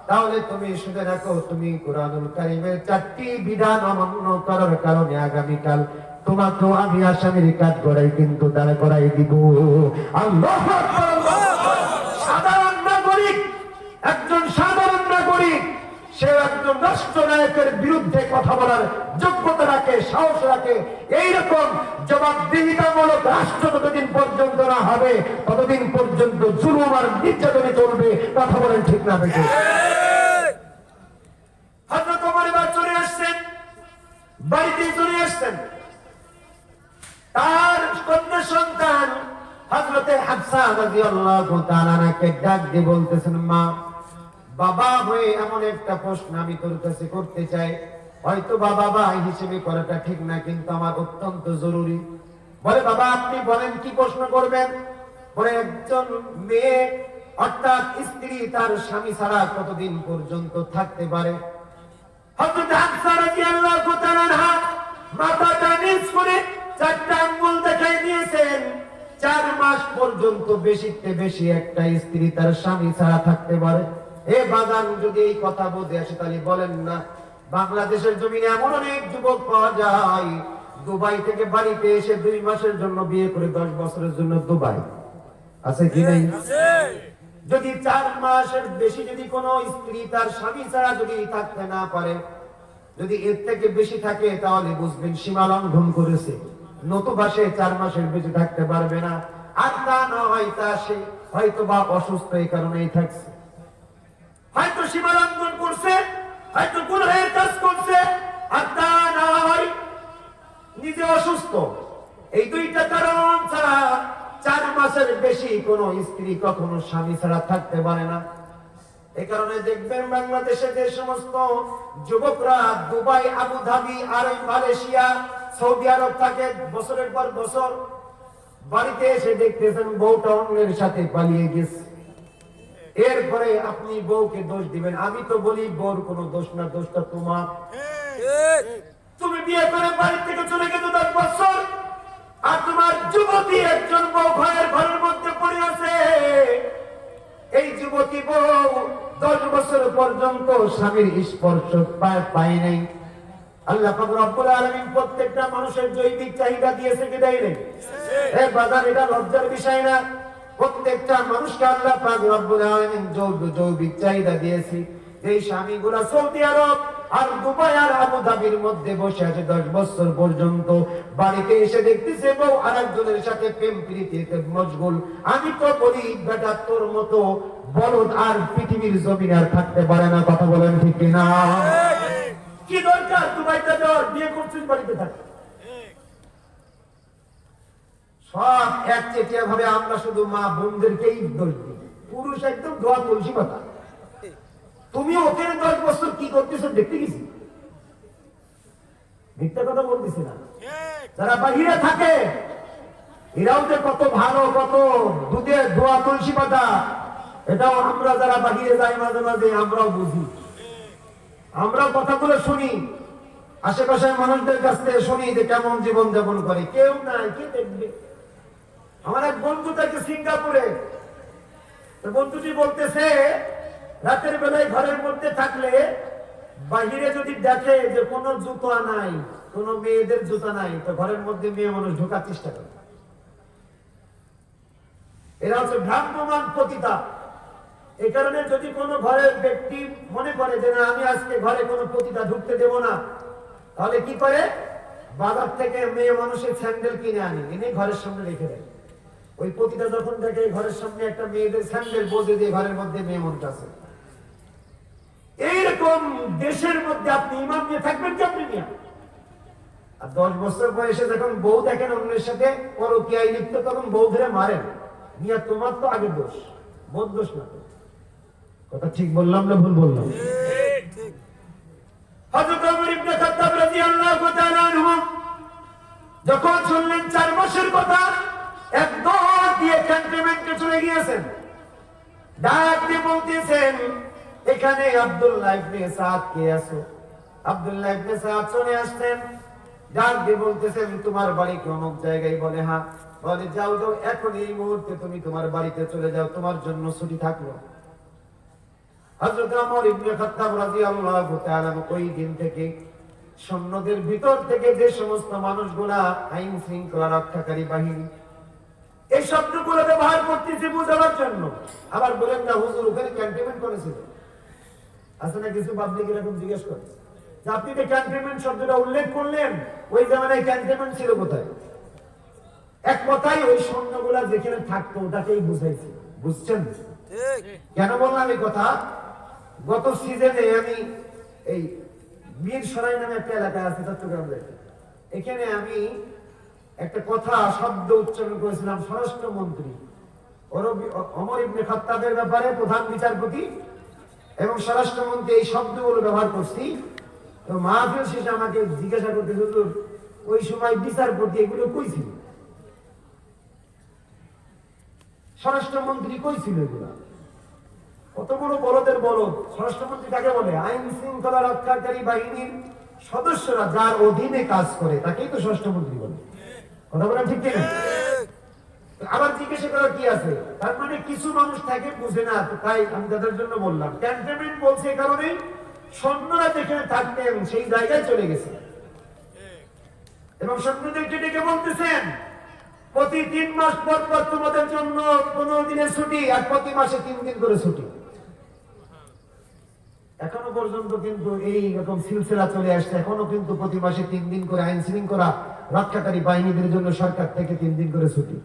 তাহলে তুমি শুনে রাখো, তুমি কুরআনুল কারীমের 4টি বিধান অমান্য করার কারণে আগামীকাল তোমাকেও আমি আসামির কাঠগড়ায় কিন্তু দাঁড় করাই দিব। আল্লাহু আকবার। সাধারণ নাগরিক, একজন সাধারণ নাগরিক, সে একজন রাষ্ট্রনায়কের বিরুদ্ধে কথা বলার যোগ্যতা রাখে, সাহস রাখে। এইরকম জবাবদিহিতামূলক রাষ্ট্র যতদিন পর্যন্ত না হবে ততদিন পর্যন্ত জুলুম আর নির্যাতনে চলবে। কথা বলেন ঠিক না বেশি? হযরত ওমর এবার চলে আসছেন, বাড়িতে চলে আসছেন। তার কন্যা সন্তান হযরতে হাফসা রাদিয়াল্লাহু তাআলাকে ডাক দিয়ে বলতেছেন, মা, বাবা হয়ে এমন একটা প্রশ্ন আমি তোর কাছে করতে চাই। হয়তো বাবা ভাই হিসেবে করাটা ঠিক না, কিন্তু আমার অত্যন্ত জরুরি। বলে, বাবা আপনি বলেন, কি প্রশ্ন করবেন? বলে, একজন মেয়ে অর্থাৎ স্ত্রী তার স্বামী ছাড়া কতদিন পর্যন্ত থাকতে পারে? হযরত হাফসা রাদিয়াল্লাহু তাআলা মাথাটা নিচ করে 4টা আঙ্গুল দেখাই দিয়েছেন। 4 মাস পর্যন্ত বেশিতে বেশি একটা স্ত্রী তার স্বামী ছাড়া থাকতে পারে। এ বাজান, যদি এই কথা বুঝে আসে তাহলে বলেন না, বাংলাদেশের জমিনে এমন অনেক যুবক পাওয়া যায় দুবাই থেকে বাড়িতে এসে 2 মাসের জন্য বিয়ে করে 10 বছরের জন্য দুবাই আছে কি নাই? যদি 4 মাসের বেশি যদি কোনো স্ত্রী তার স্বামী ছাড়া যদি থাকতে না পারে, যদি এর থেকে বেশি থাকে, তাহলে বুঝবেন সীমা লঙ্ঘন করেছে। নতুবা সে 4 মাসের বেশি থাকতে পারবে না। আর তা না হয় তা সে হয়তো বা অসুস্থ, এই কারণেই থাকছে, হয়তো সীমা লঙ্ঘন করছে, হয়তো গুনাহের কাজ করছে, আর তা না হয় নিজে অসুস্থ। এই 2টা কারণ ছাড়া 4 মাসের বেশি কোন স্ত্রী কখনো স্বামী ছাড়া থাকতে পারে না। এই কারণে দেখবেন বাংলাদেশে যে সমস্ত যুবকরা দুবাই, আবুধাবি আর মালয়েশিয়া, সৌদি আরব থাকে, বছরের পর বছর বাড়িতে এসে দেখতেছেন বউটা অন্যের সাথে পালিয়ে গেছে। এরপরে আপনি বউকে দোষ দিবেন। আমি তো বলি, বউর কোনো দোষ না, দোষটা তোমার। তুমি বিয়ে করে বাড়ি থেকে চলে গেছো 10 বছর, আর তোমার যুবতী একজন বউ ঘরের মধ্যে পড়ে আছে। এই যুবতী বউ 10 বছর পর্যন্ত স্বামীর স্পর্শ পায় নাই। আল্লাহ পাক রব্বুল আলামিন প্রত্যেকটা মানুষের জৈবিক চাহিদা দিয়েছে কি দেয় নাই? বাজার, এটা লজ্জার বিষয় না। প্রত্যেকটা মানুষকে আল্লাহ পাক রব্বুল আলামিন জৈবিক চাহিদা দিয়েছে। এই স্বামীগুলা সৌদি আরব আর দুবাই আর আবুধাবির মধ্যে বসে আছে 10 বছর পর্যন্ত, বাড়িতে এসে দেখতেছে বউ আরেকজনের সাথে প্রেম প্রীতিতে মশগুল। আমি তো বলি, বেটা তোর মতো বলদ আর পৃথিবীর জমিনে আর থাকতে পারে না। কথা বলেন ঠিক না? কি দরকার দুবাইতে যাওয়ার? বিয়ে করছিস, বাড়িতে থাক। সব একচেটিয়া ভাবে আমরা শুধু মা বোনদেরকেই দোষ দিই। পুরুষ একদম দোয়া তুলসী পাতা। তুমি ওকে 10 বছর কি করতেছো দেখতে গেছি? মিথ্যা কথা বলতেছি না। যারা বাহিরে থাকে এরাও যে কত ভালো, কত দুধে দোয়া তুলসী পাতা, এটাও আমরা যারা বাহিরে যাই মাঝে মাঝে আমরাও বুঝি। আমরা কথাগুলো শুনি, আশেপাশের মানুষদের কাছ থেকে শুনি যে কেমন জীবন যাপন করে। কেউ নাই, কে দেখবে? আমার এক বন্ধু থাকে সিঙ্গাপুরে, বন্ধুটি বলতেছে রাতের বেলায় ঘরের মধ্যে থাকলে বাহিরে যদি দেখে যে কোনো জুতো নাই, কোনো মেয়েদের জুতা নাই, তো ঘরের মধ্যে মেয়ে মানুষ ঢোকার চেষ্টা করে। এরা হচ্ছে ভ্রাম্যমান পতিতা। এই কারণে যদি কোনো ঘরের ব্যক্তি মনে করে যে না, আমি আজকে ঘরে কোনো পতিতা ঢুকতে দেব না, তাহলে কি করে? বাজার থেকে মেয়ে মানুষের স্যান্ডেল কিনে আনি, এনে ঘরের সামনে রেখে দেয়। ওই পতিতা যখন দেখে ঘরের সামনে একটা মেয়েদের স্যান্ডেল বসে দিয়ে ঘরের মধ্যে মেয়ে মানুষ আছে, এইরকম দেশের মধ্যে আপনি ইমাম নিয়ে থাকবেন কি? আপনি নিয়ে আর 10 বছর বয়সে যখন বউ দেখেন অন্যের সাথে পরকীয়ায় লিপ্ত, তখন বউ ধরে মারেন। নিয়ে তোমার তো আগে দোষ, বোধ দোষ না। কথা ঠিক বললাম না ভুল বললাম? হযরত ওমর ইবনে খাত্তাব রাদিয়াল্লাহু তাআলা আনহু যখন শুনলেন 4 মাসের কথা, একদম দিয়ে ক্যান্টনমেন্টে চলে গিয়েছেন। ডাক দিয়ে বলতেছেন, এখানে আব্দুল্লাহ ইবনে সাদ কে আছো? আব্দুল্লাহ ইবনে সাদ চলে আসছেন, ডাক দিয়ে বলতেছেন, তোমার বাড়ি কি অমুক জায়গায়? বলে হ্যাঁ। বলে যাও যাও, এখন এই মুহূর্তে তুমি তোমার বাড়িতে চলে যাও, তোমার জন্য ছুটি থাকলো। হযরত ওমর ইবনে খাত্তাব রাদিয়াল্লাহু তাআলা ওই দিন থেকে সৈন্যদের ভিতর থেকে যে সমস্ত মানুষগুলা আইন শৃঙ্খলা রক্ষাকারী বাহিনী এই শব্দগুলো ব্যবহার করতেছে বোঝাবার জন্য। আবার বলেন না হুজুর ওখানে ক্যান্টনমেন্ট করেছিল, আছে না কিছু পাবলিক এরকম জিজ্ঞেস করে যে আপনি যে ক্যান্টনমেন্ট শব্দটা উল্লেখ করলেন, ওই জামানায় ক্যান্টনমেন্ট ছিল কোথায়? এক কথাই ওই সৈন্যগুলা যেখানে থাকতো ওটাকেই বুঝাইছে। বুঝছেন কেন বললাম এই কথা? গত সিজনে আমি এই বীর সরাই নামে একটা এলাকা আছে চট্টগ্রামে, এখানে আমি একটা কথা শব্দ উচ্চারণ করেছিলাম, স্বরাষ্ট্রমন্ত্রী ওমর ইবনে খাত্তাবের ব্যাপারে প্রধান বিচারপতি এবং স্বরাষ্ট্রমন্ত্রী এই শব্দগুলো ব্যবহার করছি। তো মাহফিল শেষে আমাকে জিজ্ঞাসা করতে, হুজুর ওই সময় বিচারপতি এগুলো কই ছিল? স্বরাষ্ট্রমন্ত্রী কই ছিল এগুলা? কত বড় বলদের বলদ! স্বরাষ্ট্রমন্ত্রী কাকে বলে? আইন শৃঙ্খলা রক্ষাকারী বাহিনীর সদস্যরা যার অধীনে কাজ করে তাকেই তো স্বরাষ্ট্রমন্ত্রী বলে। কথা বলেন ঠিক কিনা? আবার জিজ্ঞাসা করা কি আছে? তার মানে কিছু মানুষ থাকে বুঝে না, তাই আমি তাদের জন্য বললাম ক্যান্টনমেন্ট বলছে এই কারণে সৈন্যরা যেখানে থাকতেন সেই জায়গায় চলে গেছে। এবং সৈন্যদেরকে ডেকে বলতেছেন, প্রতি 3 মাস পর পর তোমাদের জন্য 15 দিনের ছুটি, আর প্রতি মাসে 3 দিন করে ছুটি। এখনো পর্যন্ত কিন্তু এই রকম সিলসিলা চলে আসছে। এখনো কিন্তু প্রতি মাসে 3 দিন করে আইন শৃঙ্খলা রক্ষাকারী বাহিনীদের জন্য সরকার থেকে 3 দিন করে ছুটি।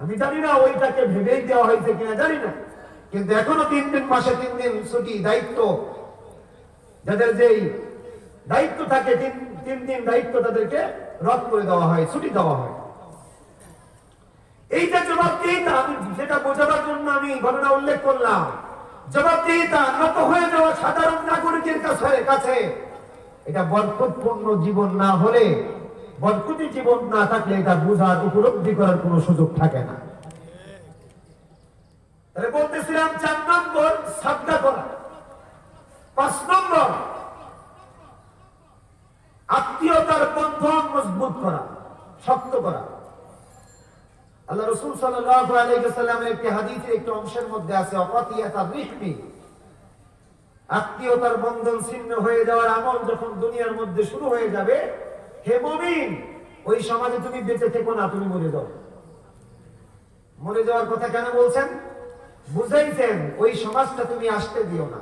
আমি জানি না ওইটাকে ভেবেই দেওয়া হয়েছে কিনা জানি না, কিন্তু এখনো 3 দিন, মাসে 3 দিন ছুটি। দায়িত্ব যাদের যেই দায়িত্ব থাকে 3 দিন দায়িত্ব তাদেরকে রদ করে দেওয়া হয়, ছুটি দেওয়া হয়। এইটা জবাবদিহিতা, আমি যেটা বোঝাবার জন্য আমি ঘটনা উল্লেখ করলাম। জবাবদিহিতা নত হয়ে যাওয়া সাধারণ নাগরিকের কাছে এটা বরকতপূর্ণ জীবন না হলে, বরকতি জীবন না থাকলে এটা বোঝার উপলব্ধি করার কোনো সুযোগ থাকে না। তাহলে বলতেছিলাম 4 নম্বর সাদকা করা, 5 নম্বর আত্মীয়তার বন্ধন মজবুত করা, শক্ত করা। আল্লাহ রাসূল সাল্লাল্লাহু আলাইহি ওয়াসাল্লামের একটি হাদিসের একটি অংশের মধ্যে আছে অকাতিয়াতার রিহমি, আত্মীয়তার বন্ধন ছিন্ন হয়ে যাওয়ার আমল যখন দুনিয়ার মধ্যে শুরু হয়ে যাবে, হে মুমিন ওই সমাজে তুমি বেঁচে থেকো না, তুমি মরে যাও। মরে যাওয়ার কথা কেন বলছেন? বুঝাইছেন ওই সমাজটা তুমি আসতে দিও না,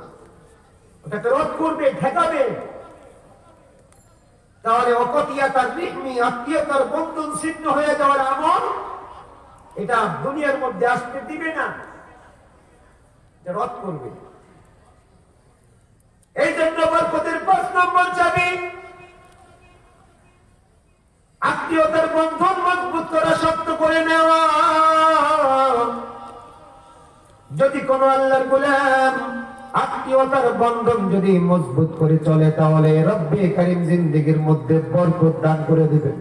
ওটাকে রদ করবে, ঠেকাবে। তাহলে অকাতিয়াতার রিহমি, আত্মীয়তার বন্ধন ছিন্ন হয়ে যাওয়ার আমল এটা দুনিয়ার মধ্যে আসতে দিবে না, রদ করবে। এই জন্য বরকতের 5 নম্বর চাবি আত্মীয়তার বন্ধন মজবুত করা, শক্ত করে নেওয়া। যদি কোন আল্লাহর গোলাম আত্মীয়তার বন্ধন যদি মজবুত করে চলে, তাহলে রব্বে কারীম জিন্দেগীর মধ্যে বরকত দান করে দিবেন।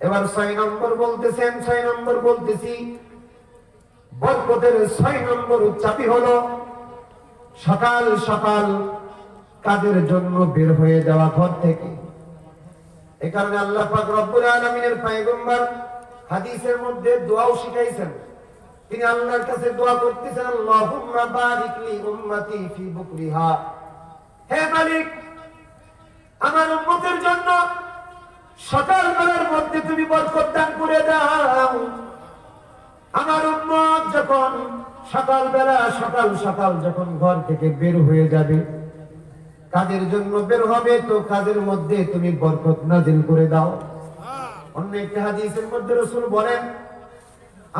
এবার 6 নম্বর বলতেছেন, 6 নম্বর বলতেছি, বরকতের 6 নম্বর চাবি হলো সকাল সকাল কাজের জন্য বের হয়ে যাওয়া ঘর থেকে। এই কারণে আল্লাহ পাক রব্বুল আলামিনের পয়গম্বর হাদিসের মধ্যে দোয়াও শিখাইছেন। তিনি আল্লাহর কাছে দোয়া করতেছেন, আল্লাহুম্মা বারিক লি উম্মতি ফি বুকরিহা, হে মালিক আমার উম্মতের জন্য সকাল বেলার মধ্যে তুমি বরকত দান করে দাও। আমার উম্মত যখন সকালবেলা সকাল সকাল যখন ঘর থেকে বের হয়ে যাবে, কাজের জন্য বের হবে, তো কাজের মধ্যে তুমি বরকত নাজিল করে দাও। অন্য একটি হাদিসের মধ্যে রাসূল বলেন,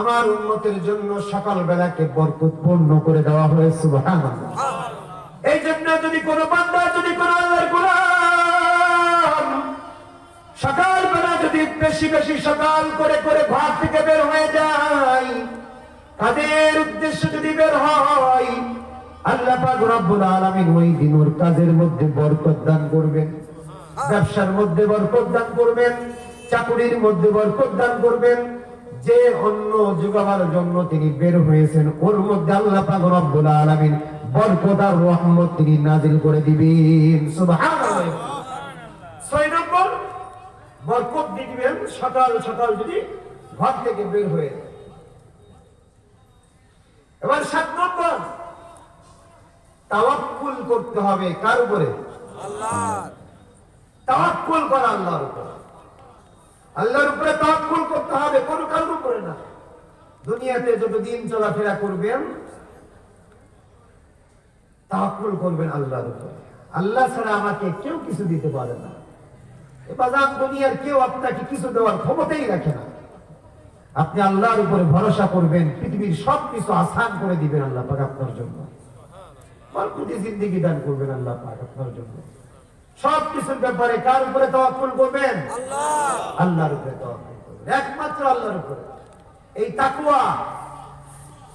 আমার উম্মতের জন্য সকাল বেলাকে বরকতপূর্ণ করে দেওয়া হয়েছে। সুবহানাল্লাহ। এই জন্য যদি কোনো বান্দা, যদি কোনো আল্লাহর গোলাম সকাল বেলা যদি বেশি বেশি সকাল করে করে ঘর থেকে বের হয়ে যায়, কাজের উদ্দেশ্য যদি বের হয়, আল্লাহ পাক রব্বুল আলামিন ওই দিন ওর কাজের মধ্যে বরকত দান করবেন, ব্যবসার মধ্যে বরকত দান করবেন, চাকরির মধ্যে বরকত দান করবেন। যে অন্য যোগাবার জন্য তিনি বের হয়েছেন, ওর মধ্যে আল্লাহ পাক রব্বুল আলামিন বরকত আর রহমত তিনি নাজিল করে দিবেন। সুবহানাল্লাহ। 6 নম্বর, বরকত দিবেন সকাল সকাল যদি ঘর থেকে বের হয়ে যায়। এবার 7 নম্বর, তাওয়াক্কুল করতে হবে কার উপরে? আল্লাহ। তাওয়াক্কুল করা আল্লাহর উপরে। আল্লাহর উপরে তাওয়াক্কুল করতে হবে, কোন কারোর উপরে না। দুনিয়াতে যতদিন চলাফেরা করবেন তাওয়াক্কুল করবেন আল্লাহর উপরে। আল্লাহ ছাড়া আমাকে কেউ কিছু দিতে পারে না। বাজার দুনিয়ার কেউ আপনাকে কিছু দেওয়ার ক্ষমতাই রাখে না। আপনি আল্লাহর উপরে ভরসা করবেন, পৃথিবীর সবকিছু আসান করে দিবেন আল্লাহ পাক আপনার জন্য। বরকতি জিন্দেগি দান করবেন আল্লাহ পাক আপনার জন্য। সবকিছুর ব্যাপারে কার উপরে তাওয়াক্কুল করবেন? আল্লাহ। আল্লাহর উপরে তাওয়াক্কুল করবেন, একমাত্র আল্লাহর উপরে।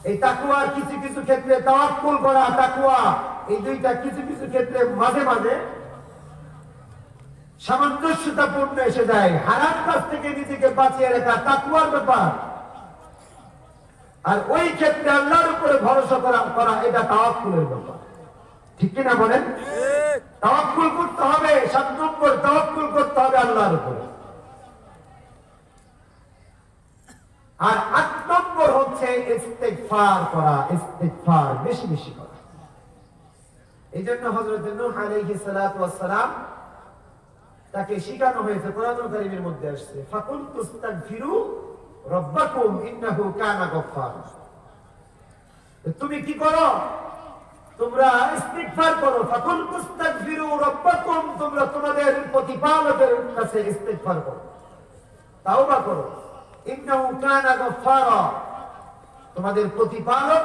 এই তাকওয়ার কিছু কিছু ক্ষেত্রে তাওয়াক্কুল করা, তাকওয়া, এই দুইটা কিছু কিছু ক্ষেত্রে মাঝে মাঝে সামঞ্জস্যতাপূর্ণ এসে যায়। হারাম কাজ থেকে নিজেকে বাঁচিয়ে রাখা তাকওয়ার ব্যাপার, আর ওই ক্ষেত্রে আল্লাহর উপরে ভরসা করা এটা তাওয়াক্কুলের ব্যাপার। ঠিক কিনা বলেন? তাওয়াক্কুল করতে হবে। 7 নম্বর, তাওয়াক্কুল করতে হবে আল্লাহর উপরে। আর 8 নম্বর হচ্ছে ইস্তিগফার করা, ইস্তিগফার বেশি বেশি করা। এই জন্য হযরত নূহ আলাইহিস সালাতু ওয়াস সালাম তাকে শিখানো হয়েছে, কোরআনুল কারীমের মধ্যে আসছে, ফাকুলতু ইস্তাগফিরু রাব্বাকুম ইন্নাহু কানা গফফারা। তুমি কি করো? তোমরা ইস্তিগফার করো। ফাকুলতু ইস্তাগফিরু রাব্বাকুম, তোমরা তোমাদের প্রতিপালকের কাছে ইস্তিগফার করো, তাওবা করো। ইন্নাহু কানা গফফারা, তোমাদের প্রতিপালক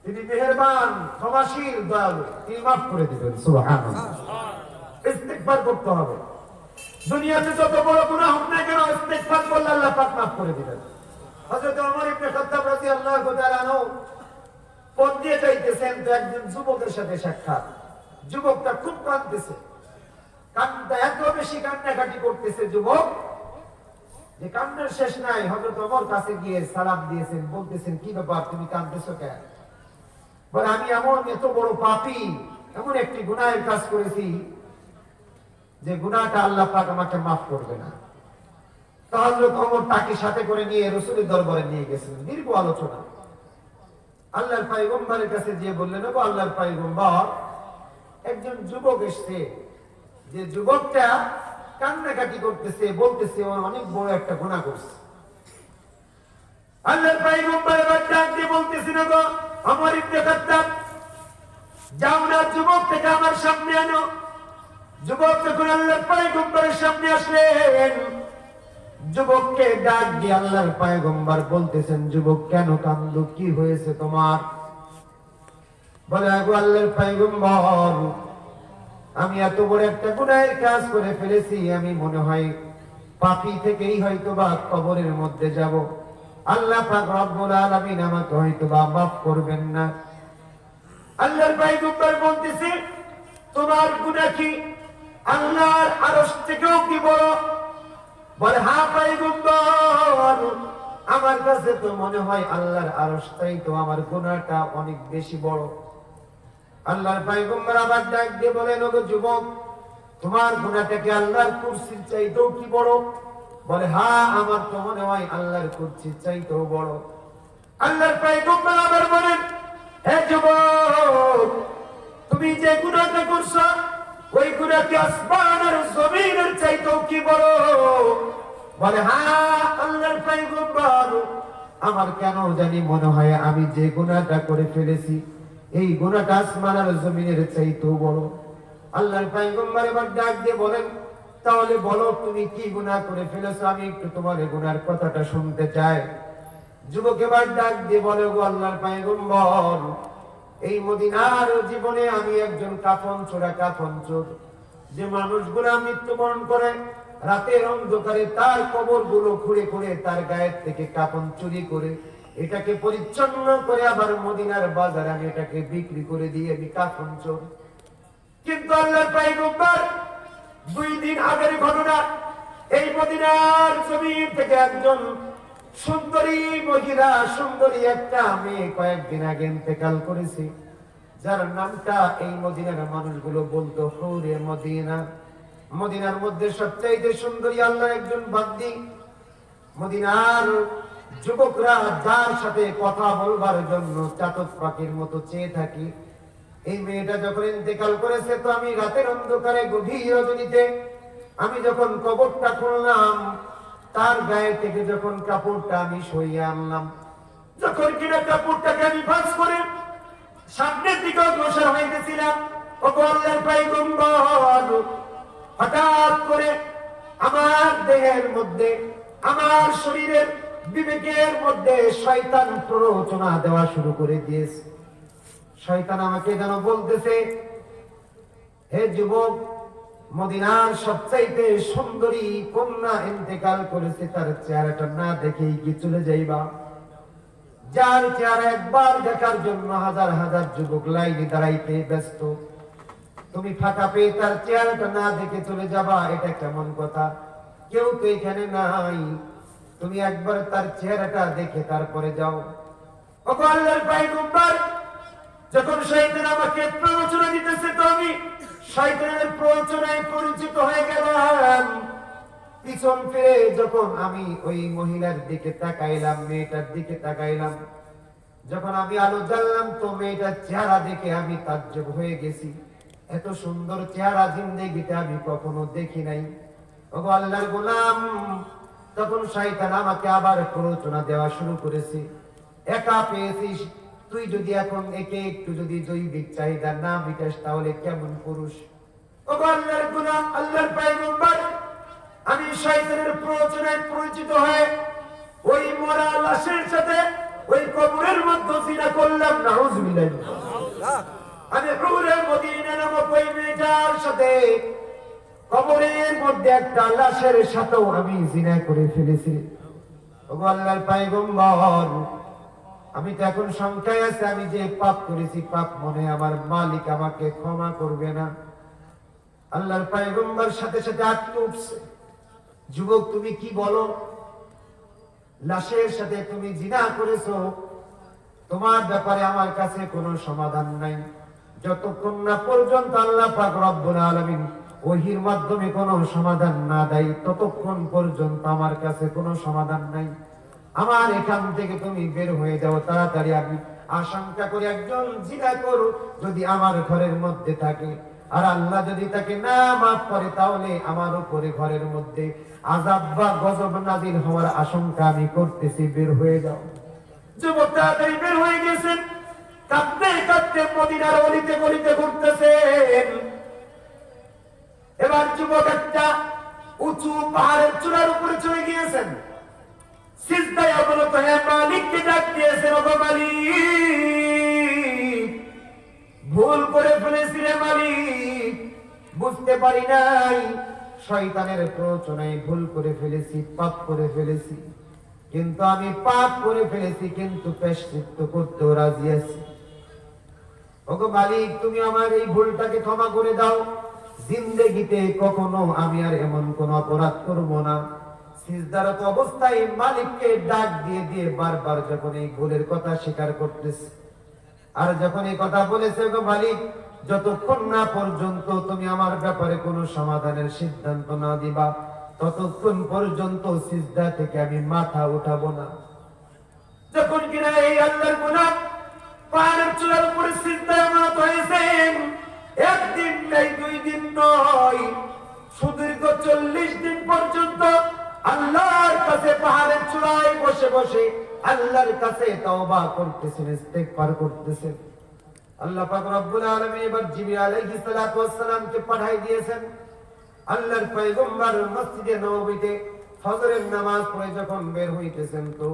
তিনি মেহেরবান, ক্ষমাশীল, দয়ালু, তিনি মাফ করে দিবেন। সুবহানাল্লাহ। ইস্তিগফার করতে হবে। দুনিয়াতে যত বড় গুনাহ হোক না কেন, ইস্তিগফার করলে আল্লাহ পাক মাফ করে দিবেন। হযরত ওমর ইবনে খাত্তাব রাদিয়াল্লাহু তাআলা আনহু পথ দিয়ে যাইতেছেন, তো একজন যুবকের সাথে সাক্ষাৎ। যুবকটা খুব কাঁদতেছে, কান্না এত বেশি কান্নাকাটি করতেছে যুবক যে কান্নার শেষ নাই। হযরত ওমর কাছে গিয়ে সালাম দিয়েছেন, বলতেছেন কি ব্যাপার, তুমি কাঁদতেছো কেন? বলে আমি এত বড় পাপী, এমন একটি গুনাহের কাজ করেছি যে গুনাহটা আল্লাহ পাক আমাকে মাফ করবে না। তো হযরত ওমর তাকে সাথে করে নিয়ে রাসূলের দরবারে নিয়ে গেছেন, দীর্ঘ আলোচনা। আল্লাহর পয়গম্বরের কাছে গিয়ে বললেন, ওগো আল্লাহর পয়গম্বর, একজন যুবক এসেছে, যে যুবকটা কান্নাকাটি করতেছে, বলতেছে ও অনেক বড় একটা গুনাহ করছে। আল্লাহর পয়গম্বর এবার ডাক দিয়ে বলতেছেন, ওগো ওমর ইবনে খাত্তাব, যাও না যুবকটাকে আমার সামনে আনো। যুবক যখন আল্লাহর পয়গম্বরের সামনে আসলেন, যুবককে ডাক দিয়ে আল্লাহর পয়গম্বর বলতেছেন, যুবক কেন কান্দো, কি হয়েছে তোমার? বলে আগো আল্লাহর পয়গম্বর, আমি এত বড় একটা গুনাহের কাজ করে ফেলেছি, আমি মনে হয় পাপী থেকেই হয়তোবা কবরের মধ্যে যাব। আল্লাহ পাক রব্বুল আলামিন আমাকে হয়তোবা মাফ করবেন না। আল্লাহর পয়গম্বর বলতেছে, তোমার গুনাহ কি আল্লাহর আরশ থেকেও কি বড়? বলে হ্যাঁ পয়গম্বর, আমার কাছে তো মনে হয় আল্লাহর আরশটাই তো আমার গুনাহটা অনেক বেশি বড়। আল্লাহর পয়গম্বর আবার ডাক দিয়ে বলেন, ওগো যুবক, তোমার গুনাহটা কি আল্লাহর কুরসির চাইতেও কি বড়? বলে হ্যাঁ, আমার তো মনে হয় আল্লাহর কুরসির চাইতেও বড়। আল্লাহর পয়গম্বর আবার বলেন, হে যুবক, তুমি যে গুনাহটা করছো ওই গুনাহ কি আসমান আর জমিনের চাইতেও কি বড়? বলে হ্যাঁ আল্লাহর পয়গম্বর, আমার কেন জানি মনে হয় আমি যে গুনাহটা করে ফেলেছি এই গুনাহটা আসমান আর জমিনের চাইতেও বড়। আল্লাহর পয়গম্বর এবার ডাক দিয়ে বলেন, তাহলে বলো তুমি কি গুনাহ করে ফেলেছো, আমি একটু তোমার এই গুনাহর কথাটা শুনতে চাই। যুবক এবার ডাক দিয়ে বলে, গো আল্লাহর পয়গম্বর, এই মদিনার জীবনে আমি একজন কাফন ছোড়া কাফন চোর, যে মানুষগুলো মৃত্যুবরণ করে রাতের অন্ধকারে তার কবরগুলো খুঁড়ে খুঁড়ে তার গায়ের থেকে কাফন চুরি করে এটাকে পরিচ্ছন্ন করে আবার মদিনার বাজারে আমি এটাকে বিক্রি করে দিয়ে আমি কাফন চোর। কিন্তু আল্লাহর পয়গম্বর 2 দিন আগের ঘটনা, এই মদিনার জমিন থেকে একজন সুন্দরী মহিলা, সুন্দরী একটা মেয়ে কয়েকদিন আগে ইন্তেকাল করেছে, যার নামটা এই মদিনার মানুষগুলো বলতো হুরে মদিনা। মদিনার মধ্যে সবচাইতে সুন্দরী আল্লাহর একজন বান্দি। মদিনার যুবকরা যার সাথে কথা বলবার জন্য চাতক পাখির মতো চেয়ে থাকি, এই মেয়েটা যখন ইন্তেকাল করেছে, তো আমি রাতের অন্ধকারে গভীর রজনীতে আমি যখন কবরটা খুললাম, তার গায়ে থেকে যখন কাপড়টা আমি সরিয়ে আনলাম, যখন কিনা কাপড়টাকে আমি ভাঁজ করে সামনের দিকে অগ্রসর হইতেছিলাম, ওগো আল্লাহর পয়গম্বর, হঠাৎ করে আমার দেহের মধ্যে, আমার শরীরের বিবেকের মধ্যে শয়তান প্ররোচনা দেওয়া শুরু করে দিয়েছে। শয়তান আমাকে যেন বলতেছে, হে যুবক, মদিনার সবচাইতে সুন্দরী কন্যা ইন্তেকাল করেছে, তার চেহারাটা না দেখেই কি চলে যাইবা? যার চেহারা একবার দেখার জন্য হাজার হাজার যুবক লাইনে দাঁড়াইতে ব্যস্ত, তুমি ফাঁকা পেয়ে তার চেহারাটা না দেখে চলে যাবা? এটা কেমন কথা? কেউ তো এখানে নাই, তুমি একবার তার চেহারাটা দেখে তারপরে যাও। ওগো আল্লাহর পয়গম্বর, যখন শয়তান আমাকে প্ররোচনা দিতেছে, তো আমি শয়তানের প্ররোচনায় পরিচিত হয়ে গেলাম। পিছন ফিরে যখন আমি ওই মহিলার দিকে তাকাইলাম, মেয়েটার দিকে তাকাইলাম, যখন আমি আলো জ্বাললাম, তো মেয়েটার চেহারা দেখে আমি তাজ্জব হয়ে গেছি। এত সুন্দর চেহারা জিন্দেগিতে আমি কখনো দেখি নাই। ওগো আল্লাহর গোলাম, তখন শয়তান আমাকে আবার প্ররোচনা দেওয়া শুরু করেছে। একা পেয়েছিস তুই, যদি এখন একে একটু যদি জৈবিক চাহিদা না মিটাস, তাহলে কেমন পুরুষ? ওগো আল্লাহর গোলাম, আল্লাহর পয়গম্বর, আমি শয়তানের প্ররোচনায় পরিচিত হয়ে ওই মরা লাশের সাথে ওই কবরের মধ্যে জিনা করলাম। নাউজুবিল্লাহ। আমি হুরে মদিনা নামক ওই মেয়েটার সাথে কবরের মধ্যে একটা লাশের সাথেও আমি জিনা করে ফেলেছি। ওগো আল্লাহর পয়গম্বর, আমি তো এখন সংখ্যায় আছে, আমি যে পাপ করেছি, পাপ মনে আমার মালিক আমাকে ক্ষমা করবে না। আল্লাহর পয়গম্বর সাথে সাথে আটকে উঠছে, যুবক তুমি কি বলো? লাশের সাথে তুমি জিনা করেছো, তোমার ব্যাপারে আমার কাছে কোনো সমাধান নাই। যতক্ষণ না পর্যন্ত আল্লাহ পাক রব্বুল আলামিন ওহীর মাধ্যমে কোনো সমাধান না দেয়, ততক্ষণ পর্যন্ত আমার কাছে কোনো সমাধান নাই। আমার এখান থেকে তুমি বের হয়ে যাও তাড়াতাড়ি। আমি আশঙ্কা করি একজন জিনা করো যদি আমার ঘরের মধ্যে থাকে, আর আল্লাহ যদি তাকে না মাফ করে, তাহলে আমার উপরে ঘরের মধ্যে আযাব বা গজব নাযিল হওয়ার আশঙ্কা আমি করতেছি, বের হয়ে যাও। যুবক তাড়াতাড়ি বের হয়ে গেছেন, কাঁদতে কাঁদতে মদিনার অলিতে গলিতে ঘুরতেছেন। এবার যুবক একটা উঁচু পাহাড়ের চূড়ার উপরে চলে গিয়েছেন, সিজদায় অবনত হয়ে মালিককে ডাক দিয়েছেন, ওগো মালিক, ভুল করে ফেলেছি রে মালিক, বুঝতে পারি নাই, শয়তানের প্ররোচনায় ভুল করে ফেলেছি, পাপ করে ফেলেছি। কিন্তু আমি পাপ করে ফেলেছি, কিন্তু প্রায়শ্চিত্ত করতেও রাজি আছি। ওগো মালিক, তুমি আমার এই ভুলটাকে ক্ষমা করে দাও, জিন্দেগিতে কখনো আমি আর এমন কোন অপরাধ করব না। সিজদারত অবস্থায় মালিককে ডাক দিয়ে দিয়ে বারবার যখন এই ভুলের কথা স্বীকার করতেছে, আর যখন এই কথা বলেছে, ওগো মালিক, যতক্ষণ না পর্যন্ত তুমি আমার ব্যাপারে কোনো সমাধানের সিদ্ধান্ত না দিবা, ততক্ষণ পর্যন্ত সিজদা থেকে আমি মাথা উঠাবো না। যখন কিনা এই আল্লাহর গোলাম পাহাড়ের চূড়ার উপরে সিজদায় অবনত হয়েছেন, একদিন নাই, 2 দিন নয়, সুদীর্ঘ 40 দিন পর্যন্ত আল্লাহর কাছে পাহাড়ের চূড়ায় বসে বসে আল্লাহর কাছে তওবা করতেছেন, ইস্তেগফার করতেছেন। আল্লাহ পাক রব্বুল আলামিন এবার জিবরিল আলাইহিস সালাতু ওয়াস সালামকে পাঠিয়ে দিয়েছেন। আল্লাহর পয়গম্বর মসজিদে নববীতে ফজরের নামাজ পড়ে যখন বের হইতেছেন, তো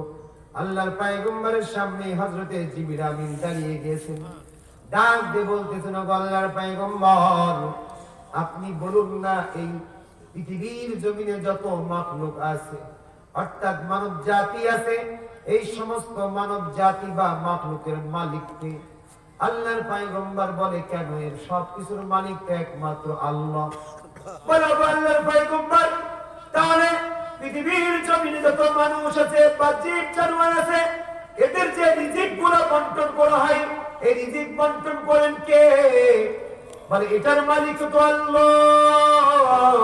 আল্লাহর পয়গম্বরের সামনে হযরতে জিবরিল আমিন দাঁড়িয়ে গিয়েছেন। ডাক দিয়ে বলতেছেন, ওগো আল্লাহর পয়গম্বর, আপনি বলুন না, এই পৃথিবীর জমিনে যত মাখলুক আছে, অর্থাৎ মানব জাতি আছে, এই সমস্ত মানব জাতি বা মাখলুকের মালিককে? আল্লাহর পয়গম্বর বলে, কেন? এর সবকিছুর মালিক তো একমাত্র আল্লাহ। বলে, আল্লাহর পয়গম্বর, তাহলে পৃথিবীর জমিনে যত মানুষ আছে বা জীব জানোয়ার আছে, এদের যে রিজিক গুলো বন্টন করা হয়, এই রিজিক বন্টন করেন কে? বলে, এটার মালিক তো আল্লাহ।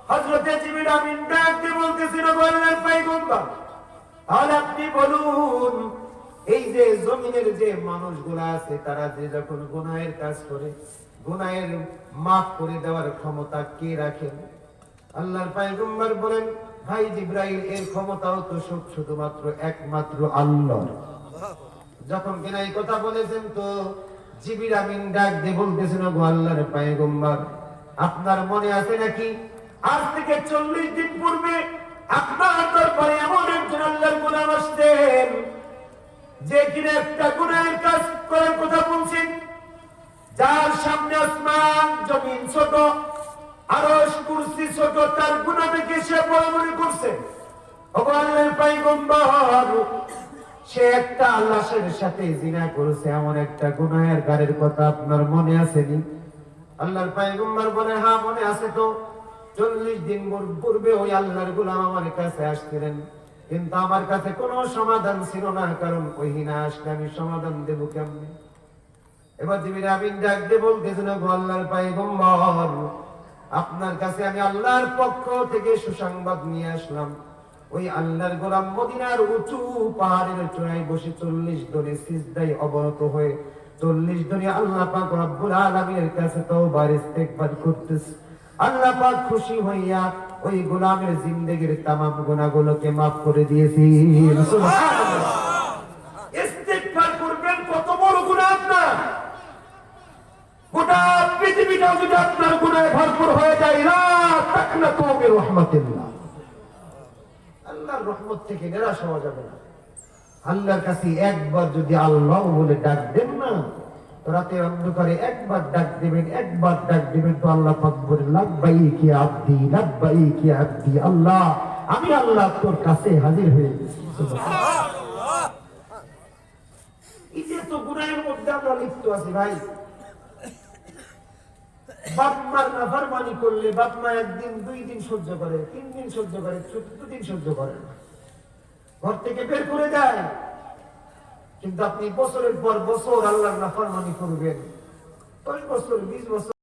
হযরতে জিবরিল আমিন ডাক দিয়ে বলতেছেন, আল্লাহর পয়গম্বর, তাহলে আপনি বলুন, এই যে জমিনের যে মানুষগুলা আছে, তারা যে যখন গুনাহের কাজ করে, গুনাহের মাফ করে দেওয়ার ক্ষমতা কে রাখেন? আল্লাহর পয়গম্বর বলেন, ভাই জিবরাইল, এর ক্ষমতাও তো শুধুমাত্র একমাত্র আল্লাহর। যখন কিনা এই কথা বলেছেন, তো জিবরিল আমিন ডাক দিয়ে বলতেছেন, গো আল্লাহর পয়গম্বর, আপনার মনে আছে নাকি আজ থেকে 40 দিন পূর্বে আপনার দরবারে এমন একজন আল্লাহর গোলাম আসতেন, যে কিনা একটা গুনাহের কাজ করার কথা বলছেন, যার সামনে আসমান জমিন ছোট, আরশ কুরসি ছোট, তার গুনাহ দেখে সে বড় মনে করছে। ওগো আল্লাহর পয়গম্বর, সে একটা লাশের সাথে জিনা করেছে, এমন একটা গুনাহের গারের কথা আপনার মনে আসেনি? আল্লাহর পয়গম্বর বলে, হ্যাঁ মনে আছে তো। 40 দিন পূর্বে ওই আল্লাহর গোলাম আমার কাছে আসছিলেন, কিন্তু আমার কাছে কোনো সমাধান ছিল না, কারণ ওই না আসলে আমি সমাধান দেবো কেমনে? এবার জিবরিল আমিন ডাক দিয়ে বলতেছেন, গো আল্লাহর পয়গম্বর, আপনার কাছে আমি আল্লাহর পক্ষ থেকে সুসংবাদ নিয়ে আসলাম। ওই আল্লাহর গোলাম মদিনার উঁচু পাহাড়ের চূড়ায় বসে 40 দিনে সিজদায় অবনত হয়ে 40 দিনে আল্লাহ পাক রব্বুল আলামিনের কাছে তওবা ইস্তেগফার করতেছে। আল্লাহ পাক খুশি হইয়া ওই গোলামের জিন্দেগীর तमाम গুনাহগুলোকে maaf করে দিয়েছেন। সুবহানাল্লাহ। ইস্তেগফার করবেন, কত বড় গুনাহ আপনার! গোটা পৃথিবীটা যদি আপনার গুনাহে ভরপুর হয়ে যায়, লা তাকনাতু মির রাহমাতিল্লাহ, আল্লাহর রহমত থেকে নিরাশ হওয়া যাবে না। আল্লাহর কাছে একবার যদি আল্লাহ বলে ডাক দেন না, তো রাতে অন্ধকারে একবার ডাক দিবেন, একবার ডাক দিবেন, তো আল্লাহ পাক বলে, লাব্বাইক ইয়া আব্দি, লাব্বাইক ইয়া আব্দি, আল্লাহ আমি আল্লাহ তোর কাছে হাজির হয়ে গেছি। সুবহানাল্লাহ। এই যে তো গুনাহের মধ্যে আমরা লিপ্ত আছি ভাই। বাপ মার নাফরমানি করলে বাপ মা 1 দিন 2 দিন সহ্য করে, 3 দিন সহ্য করে, 14 দিন সহ্য করে না, ঘর থেকে বের করে দেয়। কিন্তু আপনি বছরের পর বছর আল্লাহর নাফরমানি করবেন, 10 বছর 20 বছর